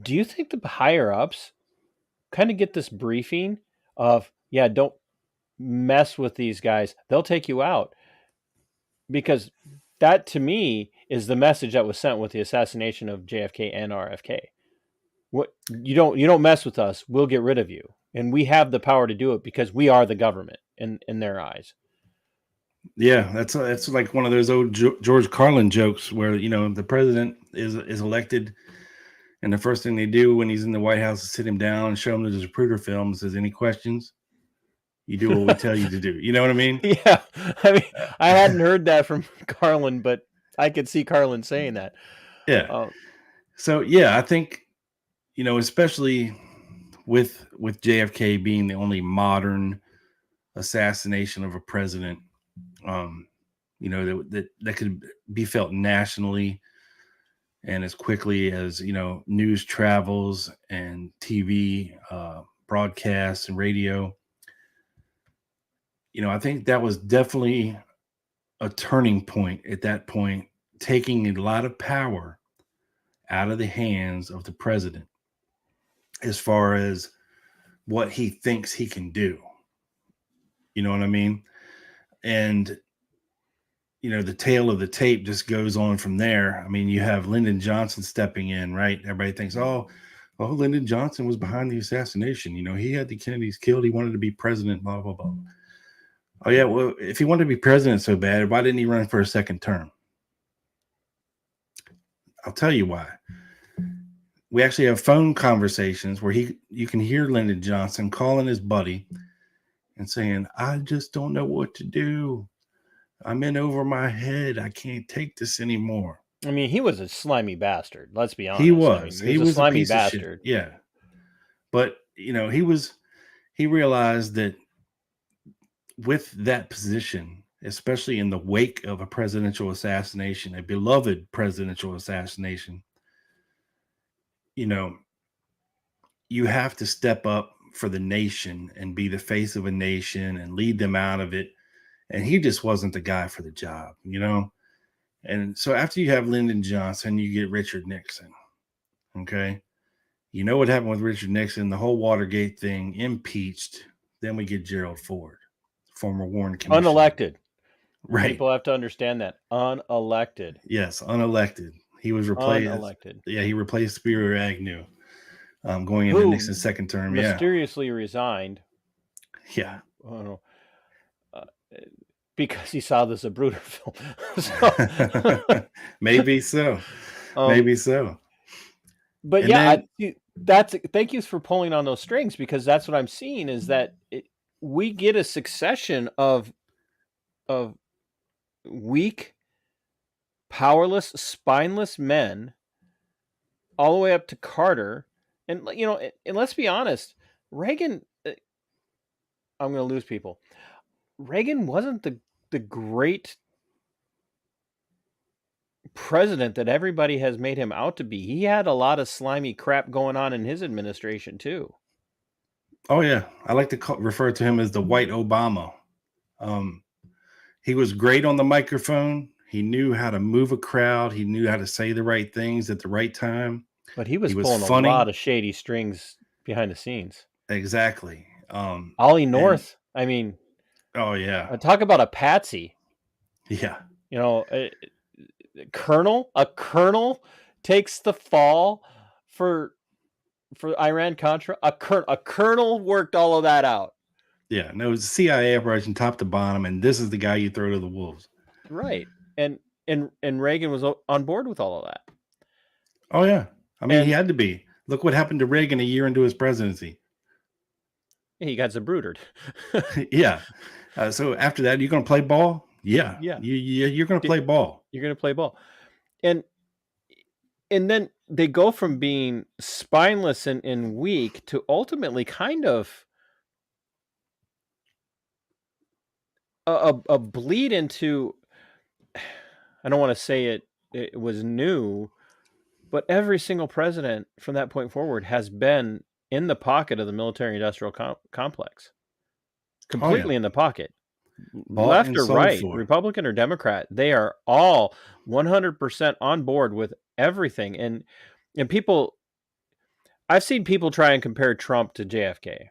Do you think the higher ups kind of get this briefing of, yeah, don't mess with these guys, they'll take you out? Because that, to me, is the message that was sent with the assassination of JFK and RFK. What you don't mess with us, we'll get rid of you, and we have the power to do it because we are the government in their eyes. Yeah, that's like one of those old George Carlin jokes where the president is elected, and the first thing they do when he's in the White House is sit him down and show him the Zapruder film. Says, any questions? You do what we tell you to do. You know what I mean? Yeah, I mean, I hadn't heard that from Carlin, but I could see Carlin saying that. Yeah. So yeah, I think especially with JFK being the only modern assassination of a president, that could be felt nationally, and as quickly as news travels and TV broadcasts and radio. I think that was definitely a turning point at that point, taking a lot of power out of the hands of the president as far as what he thinks he can do. You know what I mean? And, the tail of the tape just goes on from there. I mean, you have Lyndon Johnson stepping in, right? Everybody thinks, oh, Lyndon Johnson was behind the assassination. He had the Kennedys killed. He wanted to be president, blah, blah, blah. Oh, yeah. Well, if he wanted to be president so bad, why didn't he run for a second term? I'll tell you why. We actually have phone conversations where you can hear Lyndon Johnson calling his buddy and saying, I just don't know what to do. I'm in over my head. I can't take this anymore. I mean, he was a slimy bastard. Let's be honest. He was. I mean, he was a slimy bastard. Yeah. But, he realized that with that position, especially in the wake of a presidential assassination, a beloved presidential assassination, you have to step up for the nation and be the face of a nation and lead them out of it. And he just wasn't the guy for the job, And so after you have Lyndon Johnson, you get Richard Nixon. Okay. You know what happened with Richard Nixon, the whole Watergate thing, impeached. Then we get Gerald Ford, former Warren Commissioner. Unelected. Right. People have to understand that. Unelected. Yes, unelected. He was replaced. Unelected. Yeah, he replaced Spiro Agnew going into Nixon's second term. Mysteriously resigned. Yeah. Because he saw the Zapruder film. Maybe so. Maybe so. But thank you for pulling on those strings, because that's what I'm seeing is that we get a succession of weak, powerless, spineless men all the way up to Carter. And, and let's be honest, Reagan, I'm going to lose people. Reagan wasn't the great president that everybody has made him out to be. He had a lot of slimy crap going on in his administration too. Oh yeah, I like to refer to him as the White Obama. He was great on the microphone. He knew how to move a crowd. He knew how to say the right things at the right time. But he was pulling funny. A lot of shady strings behind the scenes. Exactly. Ollie North. I mean, oh yeah. Talk about a patsy. Yeah. a colonel takes the fall for Iran Contra. A colonel worked all of that out. Yeah, no, it was a CIA operation top to bottom, and this is the guy you throw to the wolves. Right. And Reagan was on board with all of that. Oh yeah, I mean, he And- had to be. Look what happened to Reagan a year into his presidency. He got zabrudered. Yeah. So after that, you're going to play ball? Yeah. Yeah. You're going to play ball. You're going to play ball. And then they go from being spineless and weak to ultimately kind of a bleed into, I don't want to say it was new, but every single president from that point forward has been in the pocket of the military-industrial complex. Completely in the pocket. Left or right, Republican or Democrat, they are all 100% on board with everything. And people, I've seen people try and compare Trump to JFK,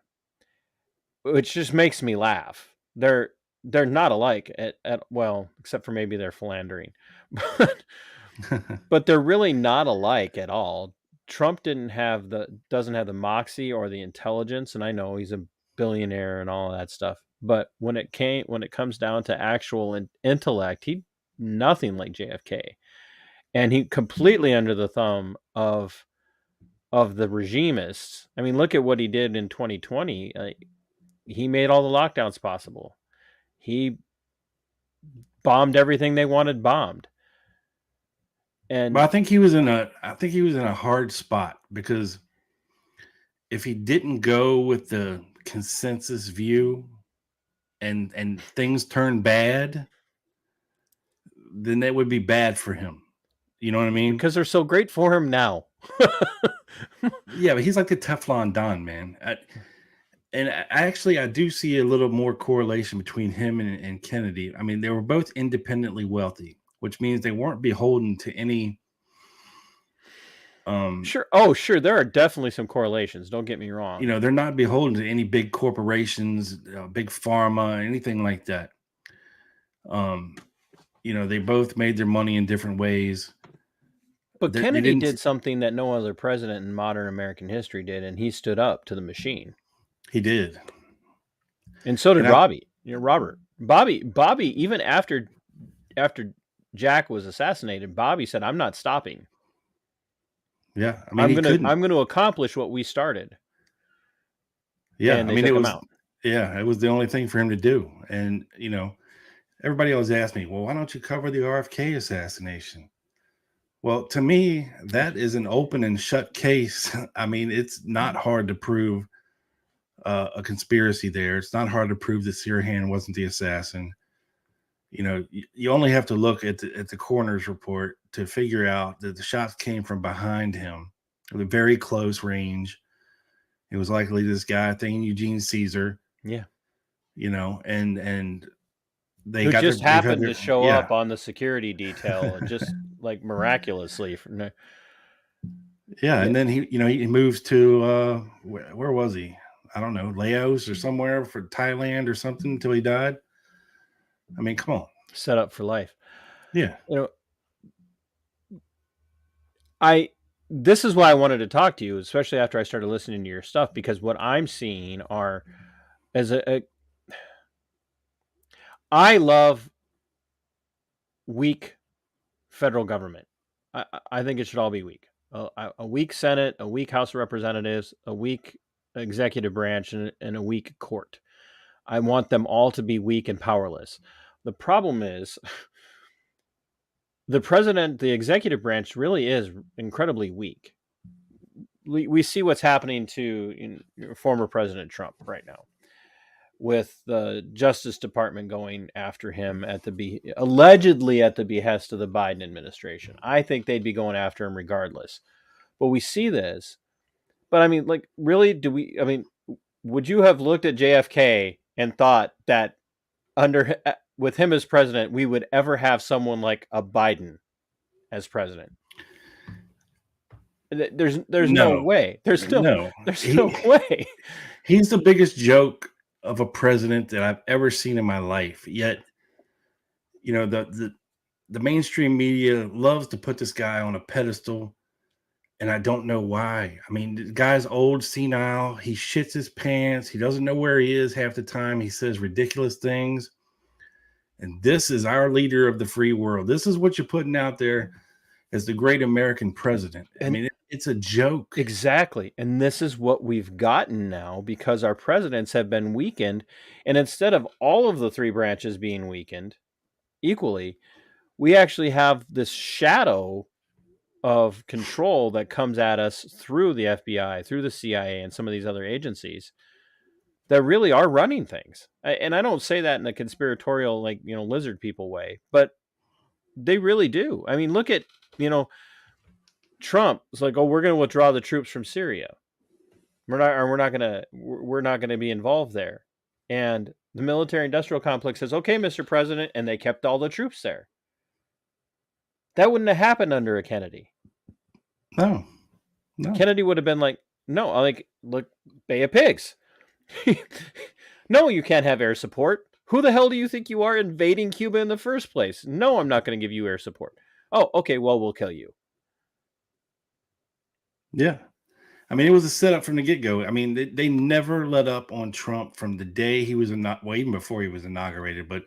which just makes me laugh. They're not alike at well, except for maybe their philandering, but they're really not alike at all. Trump doesn't have the moxie or the intelligence, and I know he's a billionaire and all of that stuff. But when it comes down to actual intellect, he nothing like JFK, and he completely under the thumb of the regimists. I mean, look at what he did in 2020. He made all the lockdowns possible. He bombed everything they wanted bombed. But I think he was in a hard spot, because if he didn't go with the consensus view and things turn bad, then that would be bad for him. You know what I mean? Because they're so great for him now. Yeah, but he's like the Teflon Don, man. I do see a little more correlation between him and Kennedy. I mean, they were both independently wealthy, which means they weren't beholden to any. Sure. Oh, sure. There are definitely some correlations. Don't get me wrong. You know, they're not beholden to any big corporations, big pharma, anything like that. You know, they both made their money in different ways. But Kennedy did something that no other president in modern American history did, and he stood up to the machine. He did. And so did Robert. Bobby, even after Jack was assassinated, Bobby said, "I'm not stopping. Yeah, I mean, I'm going to accomplish what we started." Yeah, and I mean, it was the only thing for him to do. And you know, everybody always asks me, "Well, why don't you cover the RFK assassination?" Well, to me, that is an open and shut case. I mean, it's not hard to prove a conspiracy there. It's not hard to prove that Sirhan wasn't the assassin. You know, you only have to look at the coroner's report to figure out that the shots came from behind him at a very close range. It was likely this guy, Eugene Caesar. Yeah. You know, and they who got just happened to show up on the security detail, just like miraculously. Yeah, and then he moves to where was he? I don't know, Laos or somewhere, for Thailand or something, until he died. I mean, come on. Set up for life. Yeah. You know, this is why I wanted to talk to you, especially after I started listening to your stuff, because what I'm seeing are I love weak federal government. I think it should all be weak. A weak Senate, a weak House of Representatives, a weak executive branch, and a weak court. I want them all to be weak and powerless. The problem is the president, the executive branch really is incredibly weak. We see what's happening to former President Trump right now, with the Justice Department going after him allegedly at the behest of the Biden administration. I think they'd be going after him regardless. But we see this. But I mean, like, really, would you have looked at JFK and thought that with him as president, we would ever have someone like a Biden as president? There's no way. There's no way. He's the biggest joke of a president that I've ever seen in my life. Yet, you know, the mainstream media loves to put this guy on a pedestal, and I don't know why. I mean, the guy's old, senile. He shits his pants. He doesn't know where he is half the time. He says ridiculous things. And this is our leader of the free world. This is what you're putting out there as the great American president. I mean, it's a joke. Exactly. And this is what we've gotten now because our presidents have been weakened. And instead of all of the three branches being weakened equally, we actually have this shadow of control that comes at us through the FBI, through the CIA, and some of these other agencies that really are running things. And I don't say that in a conspiratorial, like, lizard people way, but they really do. I mean, look at, Trump is like, oh, we're going to withdraw the troops from Syria. We're not going to be involved there. And the military industrial complex says, okay, Mr. President, and they kept all the troops there. That wouldn't have happened under a Kennedy. No. Kennedy would have been like, no, look, Bay of Pigs. No, you can't have air support. Who the hell do you think you are invading Cuba in the first place? No, I'm not going to give you air support. Oh, okay, well, we'll kill you. Yeah. I mean, it was a setup from the get-go. I mean, they never let up on Trump from the day he was even before he was inaugurated, but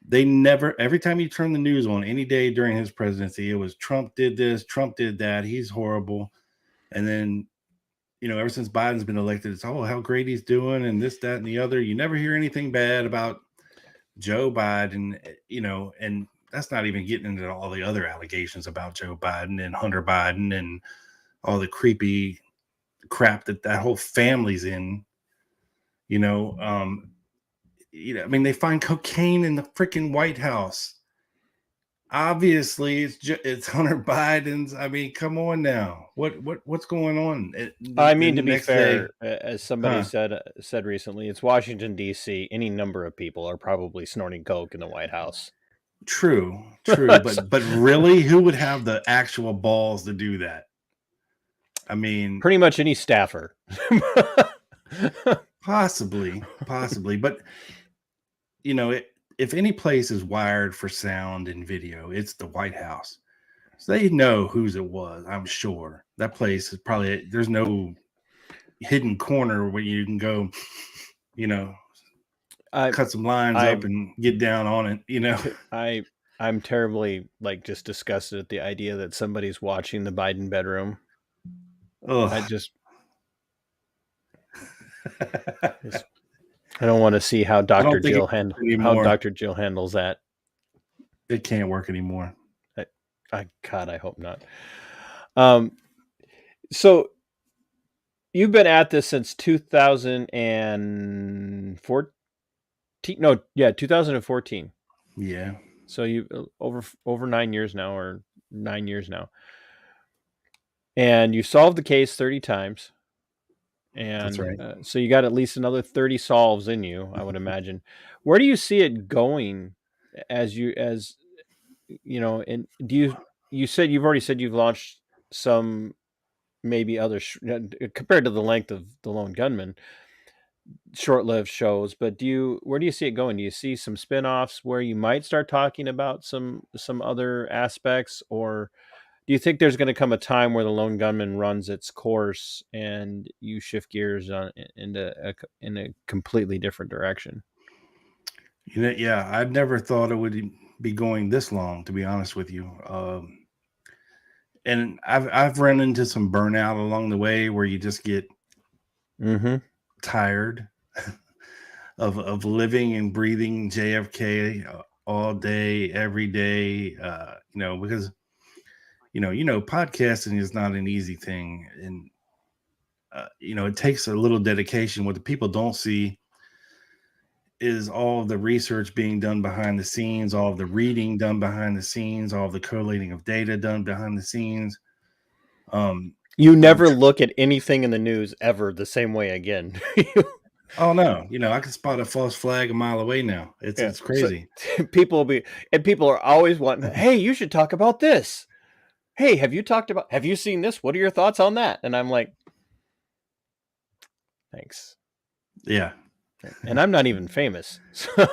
they never, every time you turn the news on any day during his presidency, it was Trump did this, Trump did that, he's horrible. And then, ever since Biden's been elected, it's, oh, how great he's doing and this, that, and the other. You never hear anything bad about Joe Biden, and that's not even getting into all the other allegations about Joe Biden and Hunter Biden and all the creepy crap that whole family's in. I mean, they find cocaine in the freaking White House. Obviously, it's Hunter Biden's. I mean, come on now. What's going on? I mean, to be fair, as somebody said recently, it's Washington, D.C. Any number of people are probably snorting coke in the White House. True. But really, who would have the actual balls to do that? I mean, pretty much any staffer. Possibly. But, if any place is wired for sound and video, it's the White House. So they know whose it was, I'm sure. That place is probably, there's no hidden corner where you can go, cut some lines up and get down on it, I'm terribly, just disgusted at the idea that somebody's watching the Biden bedroom. Ugh. I don't want to see how Dr. Jill handles that. It can't work anymore. God, I hope not. So you've been at this since 2014. 2014. Yeah. So you over 9 years now, or 9 years now. And you solved the case 30 times. And that's right. So you got at least another 30 solves in you, I would imagine. Where do you see it going and do you said you've already said you've launched some maybe other compared to the length of the Lone Gunman, short-lived shows, but where do you see it going? Do you see some spin-offs where you might start talking about some other aspects, or do you think there's going to come a time where the Lone Gunman runs its course and you shift gears in a completely different direction? Yeah, I've never thought it would be going this long, to be honest with you. And I've run into some burnout along the way where you just get tired of living and breathing JFK all day, every day, because podcasting is not an easy thing. And, it takes a little dedication. What the people don't see is all of the research being done behind the scenes, all of the reading done behind the scenes, all of the collating of data done behind the scenes. You never look at anything in the news ever the same way again. Oh no, I can spot a false flag a mile away now. It's crazy. So people are always wanting, hey, you should talk about this. Hey, have you seen this? What are your thoughts on that? And I'm like, thanks. Yeah. And I'm not even famous. So.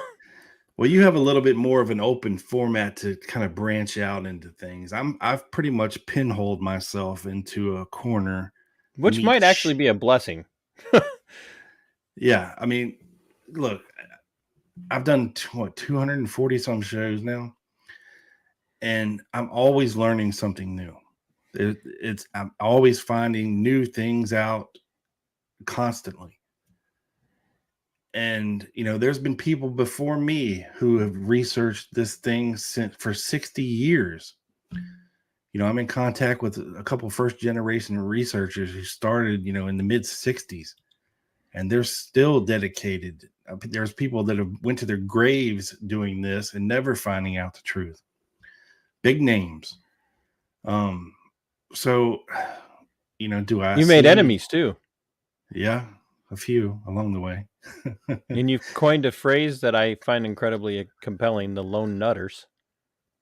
Well, you have a little bit more of an open format to kind of branch out into things. I've pretty much pinholed myself into a corner Which might actually niche. be a blessing. Yeah, I mean, look, I've done 240 some shows now, and I'm always learning something new. I'm always finding new things out constantly. And there's been people before me who have researched this thing for 60 years. I'm in contact with a couple first generation researchers who started in the mid 60s, and they're still dedicated. There's people that have went to their graves doing this and never finding out the truth. Big names. So do I You made see- enemies too. Yeah, a few along the way. And you've coined a phrase that I find incredibly compelling, the lone nutters.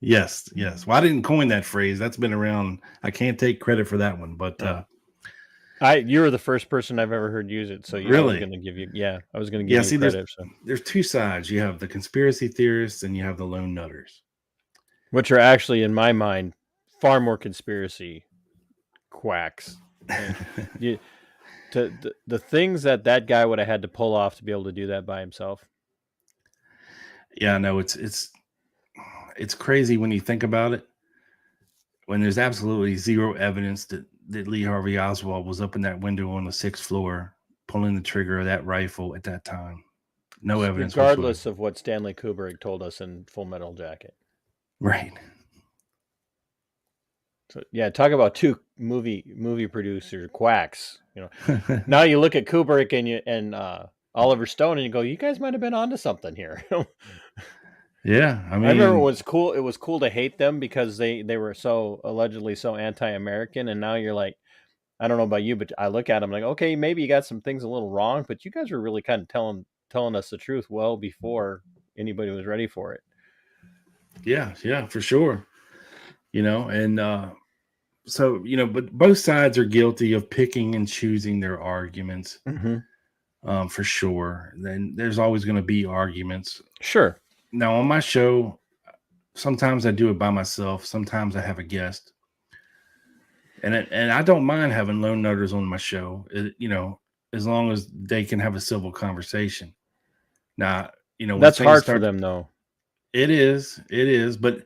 Yes. Well, I didn't coin that phrase. That's been around. I can't take credit for that one, but you're the first person I've ever heard use it. So I was going to give you, I was going to give you credit. There's two sides. You have the conspiracy theorists and you have the lone nutters, which are actually, in my mind, far more conspiracy quacks. The things that guy would have had to pull off to be able to do that by himself. Yeah, no, it's crazy when you think about it. When there's absolutely zero evidence that Lee Harvey Oswald was up in that window on the 6th floor pulling the trigger of that rifle at that time. No evidence. Regardless of what Stanley Kubrick told us in Full Metal Jacket. Right. So yeah, talk about two movie producer quacks. Now you look at Kubrick and Oliver Stone and you go, you guys might have been onto something here. Yeah, I mean, I remember it was cool. It was cool to hate them because they were so allegedly so anti-American, and now you're like, I don't know about you, but I look at them like, okay, maybe you got some things a little wrong, but you guys were really kind of telling us the truth well before anybody was ready for it. Yeah, for sure. And so but both sides are guilty of picking and choosing their arguments. Mm-hmm. For sure. Then there's always going to be arguments. Sure. Now on my show, sometimes I do it by myself. Sometimes I have a guest, and I don't mind having lone nutters on my show. As long as they can have a civil conversation. Now, that's hard for them, though. It is, but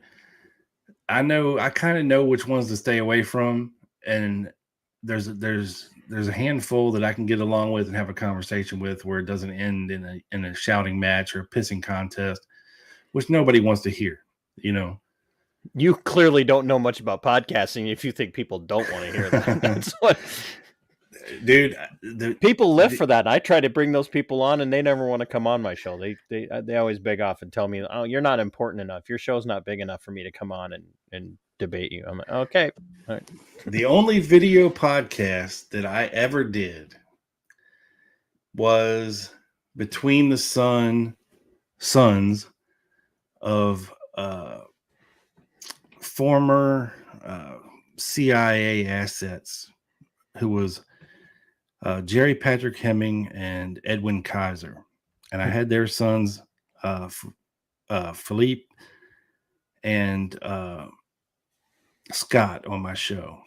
I kind of know which ones to stay away from, and there's a handful that I can get along with and have a conversation with where it doesn't end in a shouting match or a pissing contest, which nobody wants to hear. You clearly don't know much about podcasting if you think people don't want to hear that. That's what, dude. People live for that. I try to bring those people on, and they never want to come on my show. They always beg off and tell me, "Oh, you're not important enough. Your show's not big enough for me to come on and debate you." I'm like, okay. All right. The only video podcast that I ever did was Between the Sons of former CIA assets, who was Jerry Patrick Hemming and Edwin Kaiser. And I had their sons, Philippe and Scott, on my show.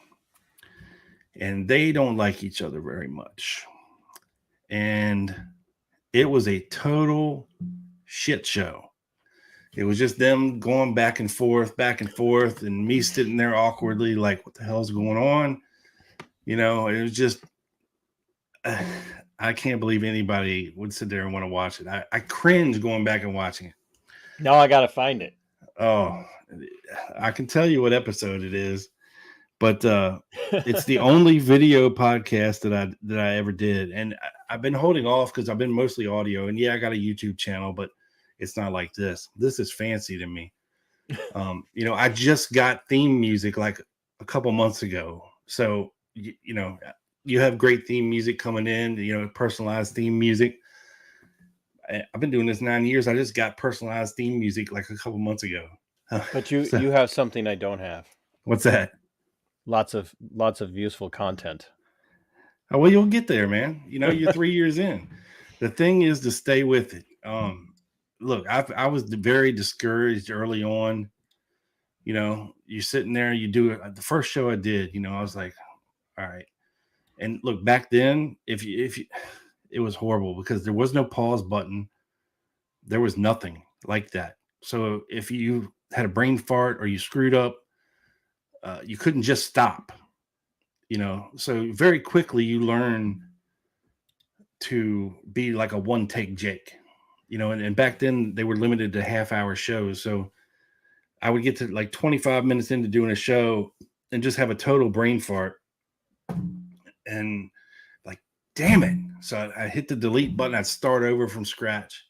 And they don't like each other very much. And it was a total shit show. It was just them going back and forth, and me sitting there awkwardly like, what the hell's going on? It was just, I can't believe anybody would sit there and want to watch it. I cringe going back and watching it. Now I got to find it. Oh, I can tell you what episode it is, but it's the only video podcast that I ever did. And I've been holding off because I've been mostly audio, and yeah, I got a YouTube channel, but it's not like this. This is fancy to me. I just got theme music like a couple months ago. So, you have great theme music coming in, personalized theme music. I've been doing this 9 years. I just got personalized theme music like a couple months ago. But you have something I don't have. What's that? Lots of useful content. Oh, well, you'll get there, man. You're 3 years in. The thing is to stay with it. look, I was very discouraged early on. You know, you're sitting there, you do it. The first show I did, you know, I was like, all right. And look, back then, if you, it was horrible because there was no pause button. There was nothing like that. So if you had a brain fart or you screwed up, you couldn't just stop, you know. So very quickly you learn to be like a one take Jake, you know. And back then they were limited to half-hour shows. So I would get to like 25 minutes into doing a show and just have a total brain fart and like, damn it. So I hit the delete button. I'd start over from scratch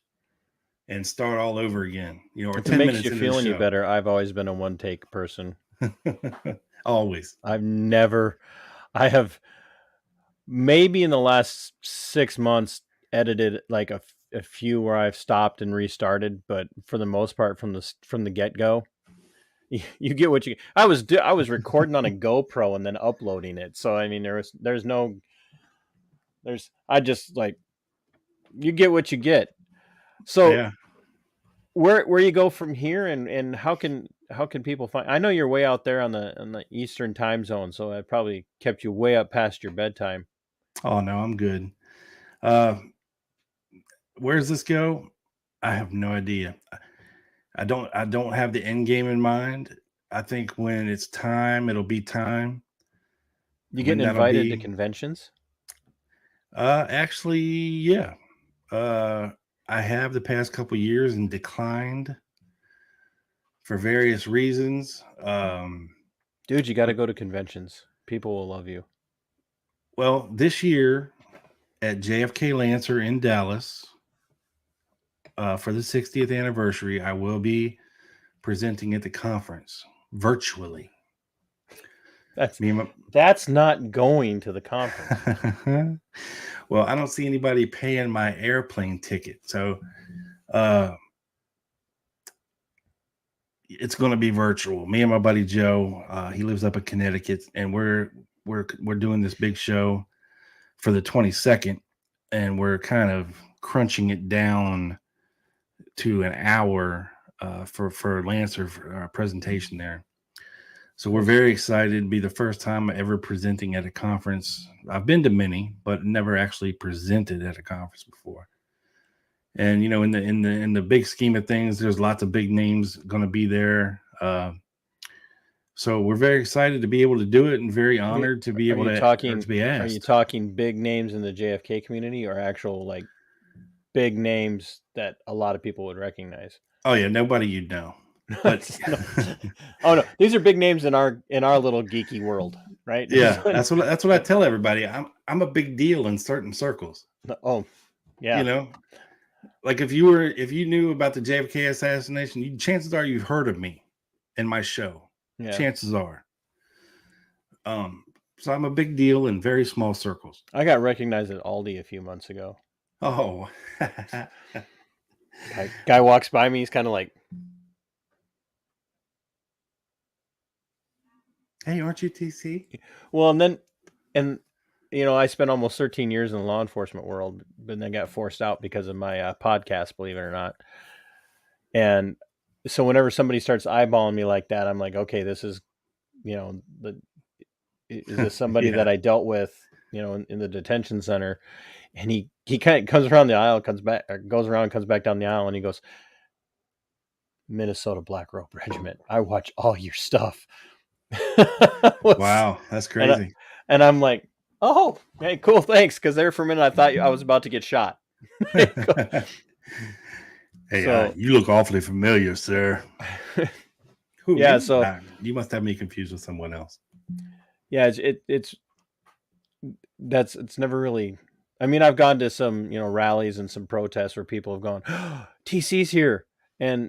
and start all over again, you know, or If 10 it makes minutes you into feel the any show. better, I've always been a one take person. Always. I have maybe in the last 6 months edited like a few where I've stopped and restarted, but for the most part from the get go, you get what you. I was recording on a GoPro and then uploading it. So I mean, I just like, you get what you get. So Yeah. where you go from here, and how can people find? I know you're way out there on the Eastern time zone, so I probably kept you way up past your bedtime. Oh no, I'm good. Uh, where does this go? I have no idea. I don't have the end game in mind. I think when it's time, it'll be time. You When getting that'll invited to be. conventions? Actually, yeah. I have the past couple years and declined for various reasons. Dude, you got to go to conventions. People will love you. Well, this year at JFK Lancer in Dallas, for the 60th anniversary, I will be presenting at the conference virtually. That's not going to the conference. Well, I don't see anybody paying my airplane ticket, so it's going to be virtual. Me and my buddy Joe, he lives up in Connecticut, and we're doing this big show for the 22nd, and we're kind of crunching it down to an hour for Lancer for our presentation there. So we're very excited to be the first time ever presenting at a conference. I've been to many, but never actually presented at a conference before. And you know, in the big scheme of things, there's lots of big names going to be there. So we're very excited to be able to do it, and very honored to be able to be asked. Are you talking big names in the JFK community, or actual like big names that a lot of people would recognize? Oh yeah, nobody you'd know. But oh no, these are big names in our little geeky world, right? Yeah, that's what I tell everybody. I'm a big deal in certain circles. Oh, yeah. You know, like if you knew about the JFK assassination, chances are you've heard of me in my show. Yeah. Chances are. So I'm a big deal in very small circles. I got recognized at Aldi a few months ago. Oh. Guy walks by me, he's kind of like, hey, aren't you TC? Well, and you know, I spent almost 13 years in the law enforcement world, but then got forced out because of my podcast, believe it or not. And so whenever somebody starts eyeballing me like that, I'm like, okay, this is, you know, is this somebody that I dealt with, you know, in the detention center? And he kind of comes around the aisle, comes back down the aisle, and he goes, Minnesota Black Robe Regiment, I watch all your stuff. Wow, that's crazy. And I'm like, oh, hey, cool, thanks. Because there for a minute I thought I was about to get shot. Hey, you look awfully familiar, sir. Who, yeah, me? so you must have me confused with someone else. Yeah, it's never really. I mean, I've gone to some, you know, rallies and some protests where people have gone, oh, TC's here, and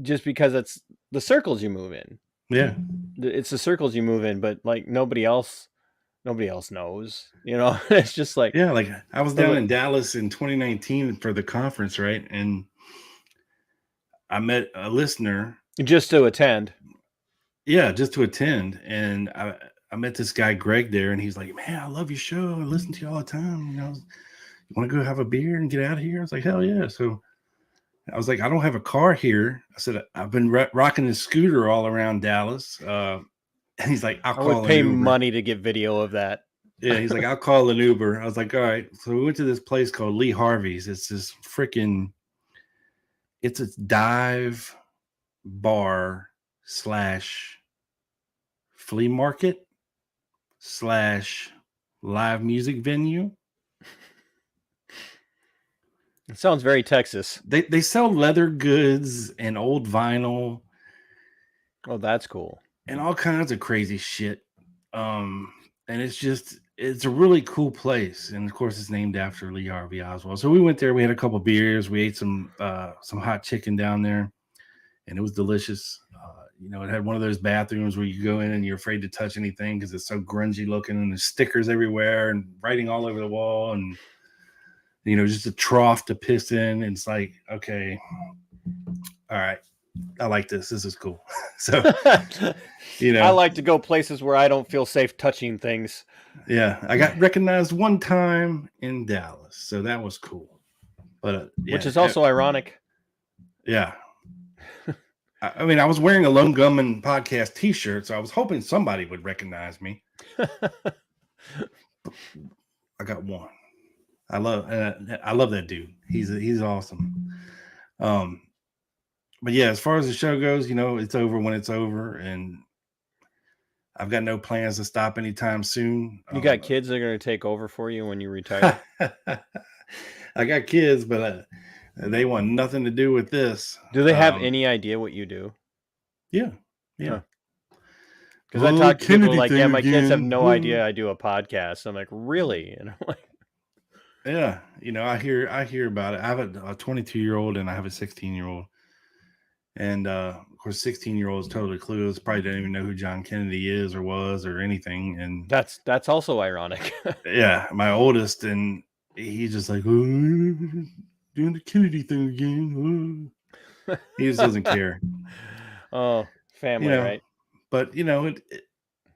just because it's the circles you move in. Yeah, it's the circles you move in, but like nobody else knows, you know. It's just like, yeah, like I was down in Dallas in 2019 for the conference, right? And I met a listener just to attend. Yeah, just to attend, and I met this guy Greg there, and he's like, "Man, I love your show. I listen to you all the time. You know, you want to go have a beer and get out of here?" I was like, "Hell yeah!" So I was like, I don't have a car here. I said, I've been rocking the scooter all around Dallas. And he's like, I'll I would call an pay Uber. money to get video of that. Yeah, he's like, I'll call an Uber. I was like, all right. So we went to this place called Lee Harvey's. It's this freaking, it's a dive bar / flea market / live music venue. It sounds very Texas. They sell leather goods and old vinyl Oh, that's cool. and all kinds of crazy shit. And it's a really cool place. And of course, it's named after Lee Harvey Oswald. So we went there. We had a couple beers. We ate some hot chicken down there, and it was delicious. It had one of those bathrooms where you go in and you're afraid to touch anything because it's so grungy looking, and there's stickers everywhere and writing all over the wall, and just a trough to piss in. And it's like, okay, all right, I like this. This is cool. So, I like to go places where I don't feel safe touching things. Yeah, I got recognized one time in Dallas, so that was cool. But which is also ironic. Yeah. I mean, I was wearing a Lone Gunman Podcast T-shirt, so I was hoping somebody would recognize me. I got one. I love that dude. He's awesome. But yeah, as far as the show goes, it's over when it's over, and I've got no plans to stop anytime soon. You got kids that are going to take over for you when you retire? I got kids, but they want nothing to do with this. Do they have any idea what you do? Yeah. Because I talk to people like, my kids have no idea I do a podcast. I'm like, really? And I'm like, yeah, I hear about it. I have a 22-year-old and I have a 16-year-old. And of course, 16-year-old is totally clueless. Probably don't even know who John Kennedy is or was or anything. And that's also ironic. Yeah, my oldest, and he's just like, oh, doing the Kennedy thing again. Oh. He just doesn't care. Oh, family, right? But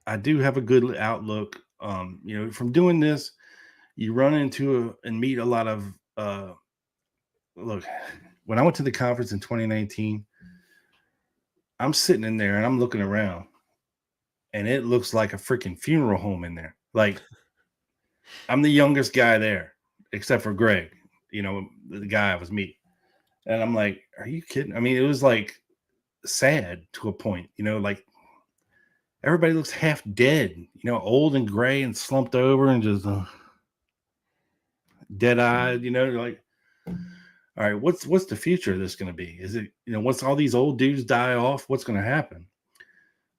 I do have a good outlook. From doing this, you run into and meet a lot of. Look, when I went to the conference in 2019. I'm sitting in there and I'm looking around, and it looks like a freaking funeral home in there. Like, I'm the youngest guy there, except for Greg, the guy I was meeting. And I'm like, are you kidding? I mean, it was like sad to a point, like everybody looks half dead, old and gray and slumped over and just dead eyed, like, all right, what's the future of this going to be? Is it, once all these old dudes die off, what's going to happen?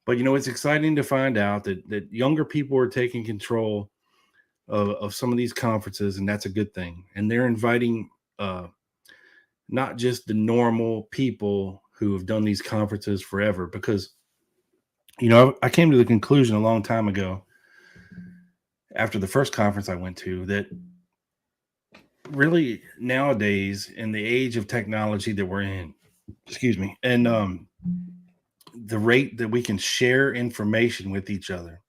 But, it's exciting to find out that younger people are taking control of some of these conferences, and that's a good thing. And they're inviting not just the normal people who have done these conferences forever, because, I came to the conclusion a long time ago after the first conference I went to that really nowadays, in the age of technology that we're in, and the rate that we can share information with each other,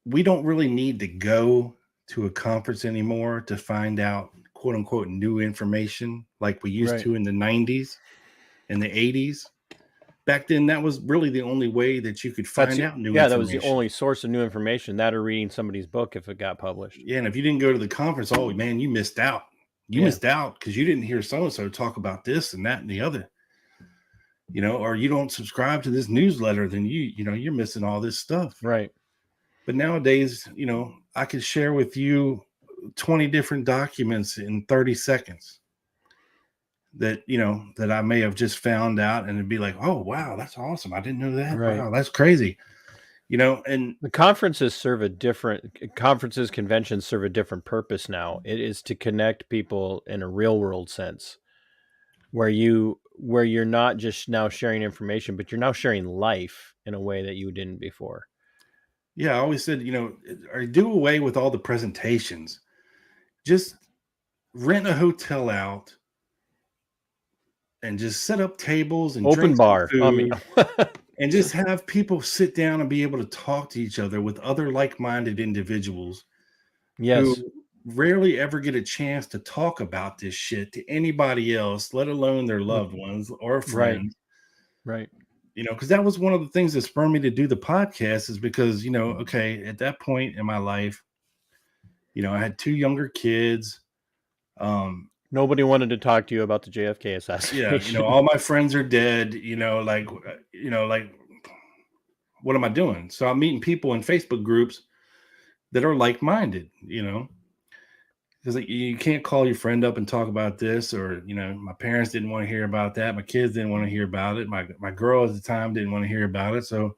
we don't really need to go to a conference anymore to find out quote unquote new information like we used to in the 90s and the 80s. Back then, that was really the only way that you could find out new information. Yeah, that was the only source of new information, that or reading somebody's book if it got published. Yeah, and if you didn't go to the conference, oh, man, you missed out. You missed out because you didn't hear so-and-so talk about this and that and the other. Or you don't subscribe to this newsletter, then you're missing all this stuff. Right. But nowadays, I could share with you 20 different documents in 30 seconds. That that I may have just found out, and it'd be like, oh wow, that's awesome, I didn't know that. Right. Wow, that's crazy. And the conventions serve a different purpose now. It is to connect people in a real world sense, where you're not just now sharing information, but you're now sharing life in a way that you didn't before. Yeah, I always said, or do away with all the presentations. Just rent a hotel out and just set up tables and open bar food, and just have people sit down and be able to talk to each other with other like-minded individuals. Yes. Who rarely ever get a chance to talk about this shit to anybody else, let alone their loved ones or Right. friends. Right. Because that was one of the things that spurred me to do the podcast, is because, okay, at that point in my life, I had 2 younger kids. Nobody wanted to talk to you about the JFK assassination. Yeah, all my friends are dead, like what am I doing? So I'm meeting people in Facebook groups that are like-minded, because you can't call your friend up and talk about this, or, my parents didn't want to hear about that. My kids didn't want to hear about it. My girl at the time didn't want to hear about it. So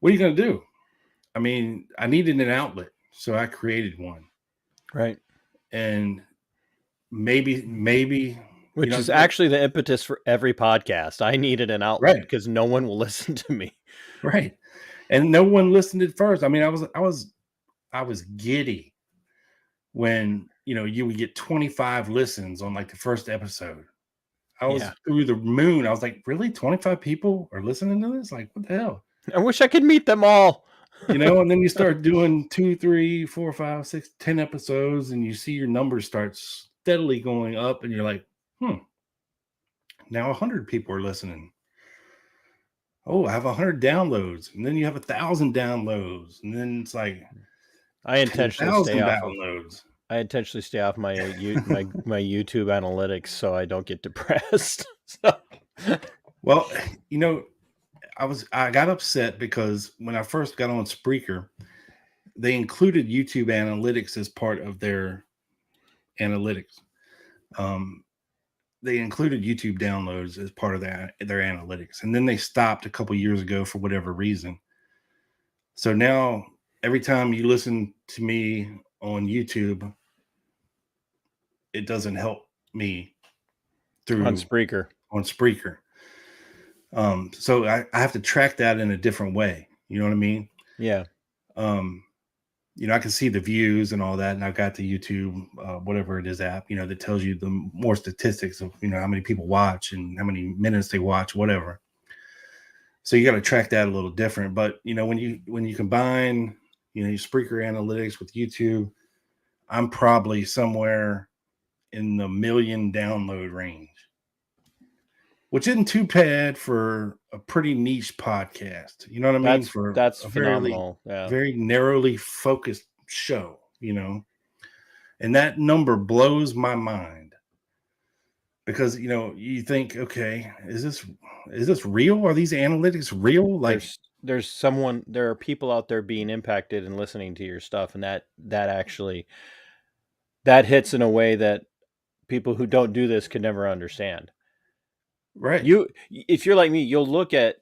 what are you going to do? I mean, I needed an outlet, so I created one. Right. And maybe, which is actually the impetus for every podcast. I needed an outlet because no one will listen to me. Right. And no one listened at first. I mean, I was giddy when, you would get 25 listens on like the first episode. I was through the moon. I was like, really? 25 people are listening to this? Like, what the hell? I wish I could meet them all. And then you start doing 2, 3, 4, 5, 6, 10 episodes, and you see your numbers start steadily going up, and you're like, now 100 people are listening. Oh, I have 100 downloads, and then you have 1,000 downloads, and then it's like I intentionally stay off downloads. I intentionally stay off my my YouTube analytics so I don't get depressed. Well, I got upset because when I first got on Spreaker, they included YouTube analytics as part of their analytics. They included YouTube downloads as part of their analytics, and then they stopped a couple years ago for whatever reason. So now every time you listen to me on YouTube, it doesn't help me through on Spreaker. So I have to track that in a different way. You know what I mean? Yeah. I can see the views and all that, and I've got the YouTube, whatever it is app, that tells you the more statistics of, how many people watch and how many minutes they watch, whatever. So you got to track that a little different. But, when you combine, your Spreaker analytics with YouTube, I'm probably somewhere in the million download range, which isn't too bad for a pretty niche podcast. You know what I mean? That's phenomenal. Very narrowly focused show, and that number blows my mind because, you think, okay, is this real? Are these analytics real? Like there are people out there being impacted and listening to your stuff. And that actually, that hits in a way that people who don't do this can never understand. Right. If you're like me, you'll look at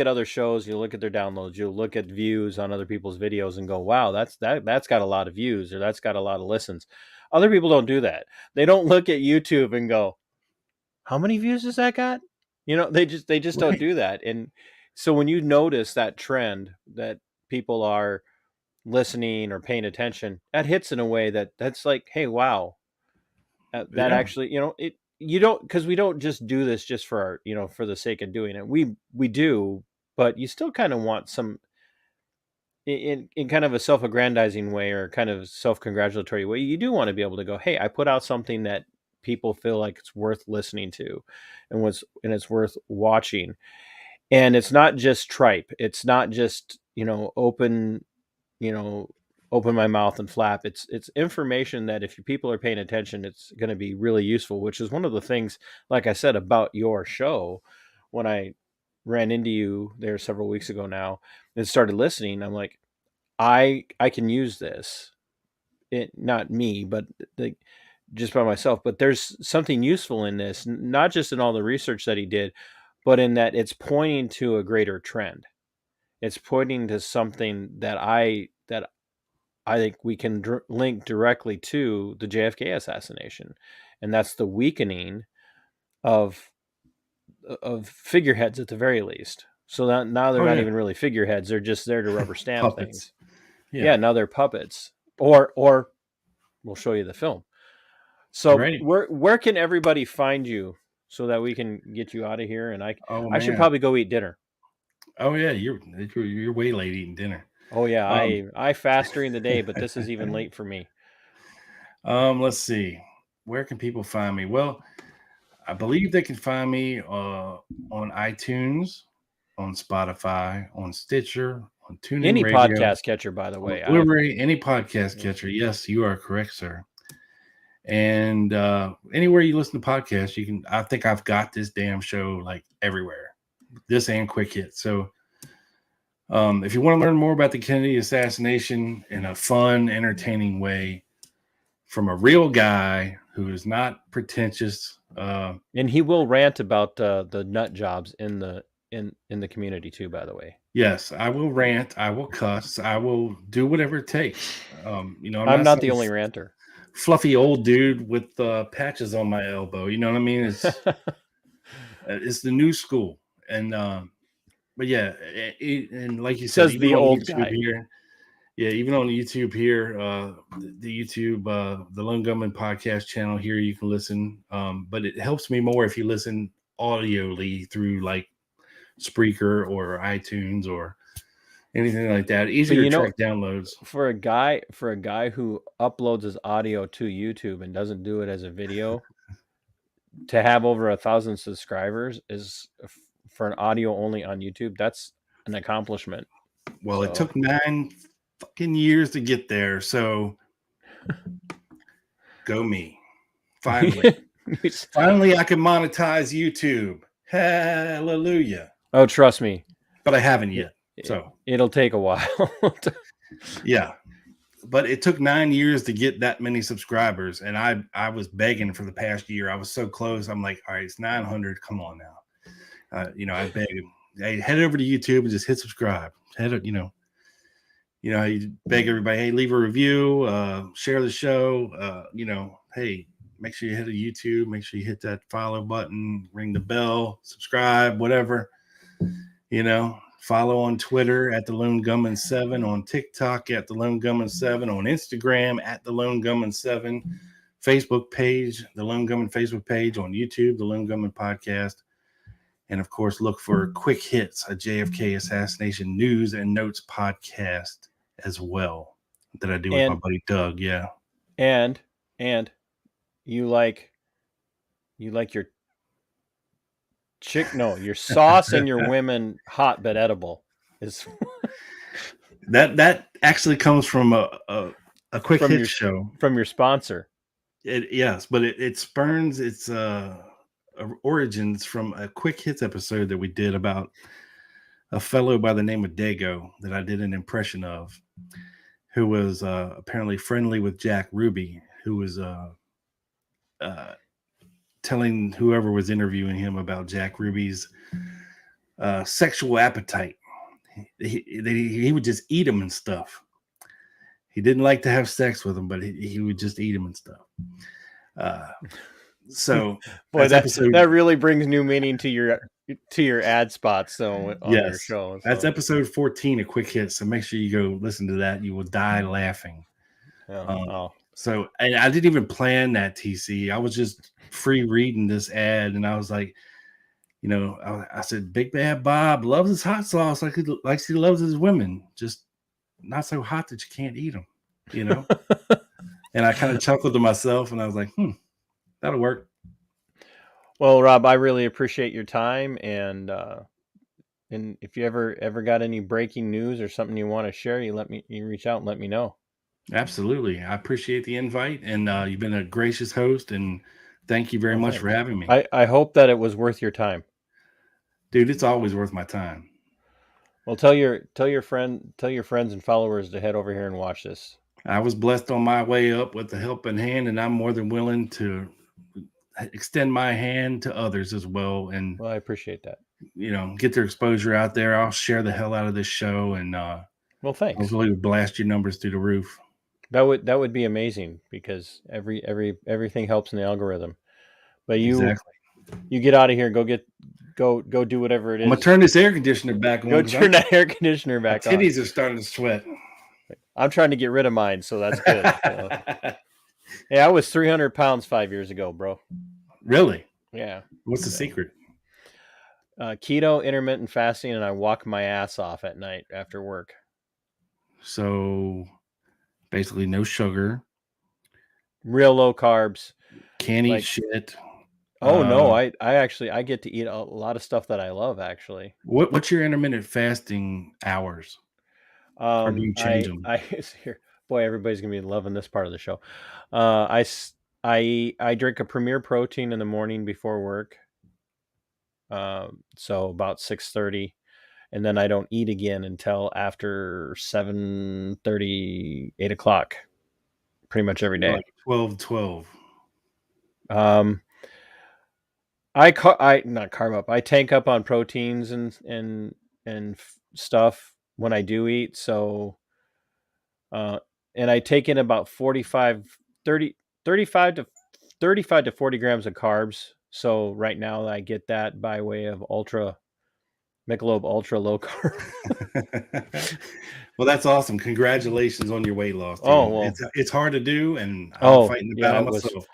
other shows, you'll look at their downloads, you'll look at views on other people's videos and go, wow, that's got a lot of views, or that's got a lot of listens. Other people don't do that. They don't look at YouTube and go, how many views has that got? They just don't do that. And so when you notice that trend that people are listening or paying attention, that hits in a way that's like, hey, wow. That actually, you don't, because we don't just do this just for our, for the sake of doing it. We do, but you still kind of want some in kind of a self-aggrandizing way or kind of self-congratulatory way. You do want to be able to go, hey, I put out something that people feel like it's worth listening to and it's worth watching. And it's not just tripe. It's not just, open my mouth and flap. It's information that if people are paying attention, it's going to be really useful, which is one of the things, like I said, about your show. When I ran into you there several weeks ago now and started listening, I'm like, I can use this. Not me, but just by myself. But there's something useful in this, not just in all the research that he did, but in that it's pointing to a greater trend. It's pointing to something that I think we can link directly to the JFK assassination, and that's the weakening of figureheads at the very least. So that now they're not even really figureheads; they're just there to rubber stamp things. Yeah, now they're puppets. Or we'll show you the film. So where can everybody find you so that we can get you out of here? And I should probably go eat dinner. Oh yeah, you're way late eating dinner. Oh yeah, I fast during the day, but this is even late for me. Let's see. Where can people find me? Well, I believe they can find me on iTunes, on Spotify, on Stitcher, on TuneIn Any Radio, podcast catcher, by the on way. Blueberry, any podcast catcher. Yes, you are correct, sir. And anywhere you listen to podcasts, you can. I think I've got this damn show like everywhere. This and Quick Hit. So if you want to learn more about the Kennedy assassination in a fun, entertaining way from a real guy who is not pretentious, And he will rant about the nut jobs in the community too, by the way. yes, I will rant, I will cuss, I will do whatever it takes. I'm I'm not some the only ranter. fluffy old dude with patches on my elbow. You know what I mean? It's the new school, and but yeah, and like you said, Says the on old YouTube guy. here, yeah, even on YouTube here, the YouTube, the Lone Gunman Podcast channel here, you can listen. But it helps me more if you listen audioly through like Spreaker or iTunes or anything like that. Easier to track downloads. For a guy who uploads his audio to YouTube and doesn't do it as a video, to have over 1,000 subscribers is for an audio only on YouTube. That's an accomplishment. Well, it took 9 fucking years to get there. So go me. Finally. Finally, I can monetize YouTube. Hallelujah. Oh, trust me. But I haven't yet. So it'll take a while. Yeah. But it took 9 years to get that many subscribers. And I was begging for the past year. I was so close. I'm like, all right, it's 900. Come on now. I beg him. Hey, head over to YouTube and just hit subscribe. You beg everybody, hey, leave a review, share the show. Hey, make sure you hit a YouTube, make sure you hit that follow button, ring the bell, subscribe, whatever. Follow on Twitter at the Lone Gunman 7, on TikTok at the Lone Gunman 7, on Instagram at the Lone Gunman 7, Facebook page, the Lone Gunman Facebook page, on YouTube, the Lone Gunman Podcast. And of course, look for Quick Hits, a JFK assassination news and notes podcast as well that I do with my buddy Doug. Yeah. And you like your your sauce and your women hot but edible is that actually comes from a Quick Hit show from your sponsor. Yes, but it spurns its origins from a Quick Hits episode that we did about a fellow by the name of Dago that I did an impression of, who was apparently friendly with Jack Ruby, who was telling whoever was interviewing him about Jack Ruby's sexual appetite. He would just eat them and stuff. He didn't like to have sex with them, but he would just eat them and stuff. So boy, that really brings new meaning to your ad spots on your show. So. That's episode 14 of Quick Hits. So make sure you go listen to that. You will die laughing. So and I didn't even plan that, TC. I was just free reading this ad, and I was like, I said, Big Bad Bob loves his hot sauce like he loves his women, just not so hot that you can't eat them, And I kind of chuckled to myself, and I was like, that'll work. Well, Rob, I really appreciate your time, and if you ever got any breaking news or something you want to share, you reach out and let me know. Absolutely. I appreciate the invite, and you've been a gracious host, and thank you very much for having me. I hope that it was worth your time. Dude, it's always worth my time. Well, tell your friends and followers to head over here and watch this. I was blessed on my way up with a helping hand, and I'm more than willing to extend my hand to others as well. And I appreciate that. Get their exposure out there. I'll share the hell out of this show, and thanks. Hopefully blast your numbers through the roof. That would be amazing, because everything helps in the algorithm. But you get out of here, go do whatever it is. I'm gonna turn this air conditioner back on. Go turn that air conditioner back on. My titties are starting to sweat. I'm trying to get rid of mine, so that's good. Hey, I was 300 pounds 5 years ago, bro. Really? Yeah. What's the secret? Keto, intermittent fasting, and I walk my ass off at night after work. So basically no sugar, real low carbs. Can't eat Like- shit. Oh no, I actually I get to eat a lot of stuff that I love actually. What's your intermittent fasting hours? Or do you change them? I here, boy, everybody's gonna be loving this part of the show. I drink a Premier Protein in the morning before work. So about 6:30, and then I don't eat again until after 7:30, 8 o'clock, pretty much every day. Like 12. I not carb up. I tank up on proteins and stuff when I do eat. So, and I take in about 35 to 35 to 40 grams of carbs. So right now I get that by way of Michelob Ultra low carb. Well, that's awesome. Congratulations on your weight loss. Dude. Oh, well. It's hard to do, and I'm fighting the battle it was- myself.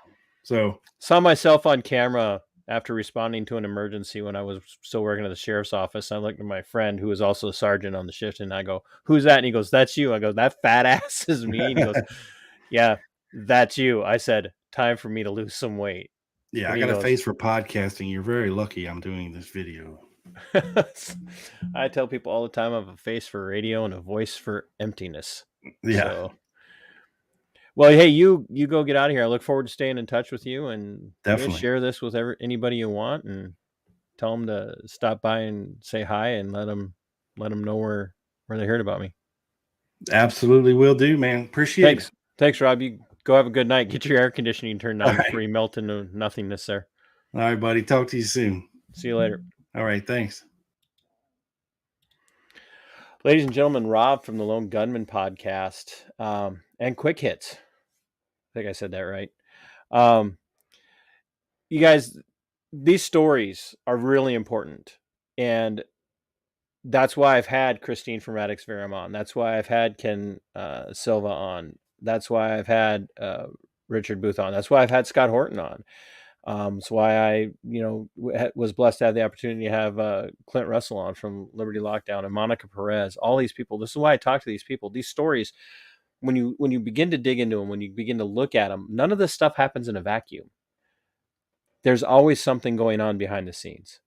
So Saw myself on camera after responding to an emergency when I was still working at the sheriff's office. I looked at my friend who was also a sergeant on the shift, and I go, "Who's that?" And he goes, "That's you." I go, "That fat ass is me." And he goes, "Yeah, that's you." I said, "Time for me to lose some weight." yeah, And I he got a goes- face for podcasting. You're very lucky I'm doing this video. I tell people all the time I have a face for radio and a voice for emptiness. Yeah, So, well, hey, you go get out of here. I look forward to staying in touch with you, and Definitely. share this with anybody you want, and tell them to stop by and say hi, and let them know where they heard about me. absolutely will do, man. Appreciate Thanks, Rob. You go have a good night. Get your air conditioning turned on All right. before you melt into nothingness there. it. All right, buddy. Talk to you soon. See you later. All right, thanks. Ladies and gentlemen, Rob from the Lone Gunman Podcast, and Quick Hits. I think I said that right. You guys, these stories are really important, and that's why I've had Christine from Radix Verum on. That's why I've had Ken Silva on. That's why I've had Richard Booth on. That's why I've had Scott Horton on. That's why I, was blessed to have the opportunity to have Clint Russell on from Liberty Lockdown, and Monica Perez. All these people. This is why I talk to these people. These stories, when you begin to dig into them, when you begin to look at them, none of this stuff happens in a vacuum. There's always something going on behind the scenes.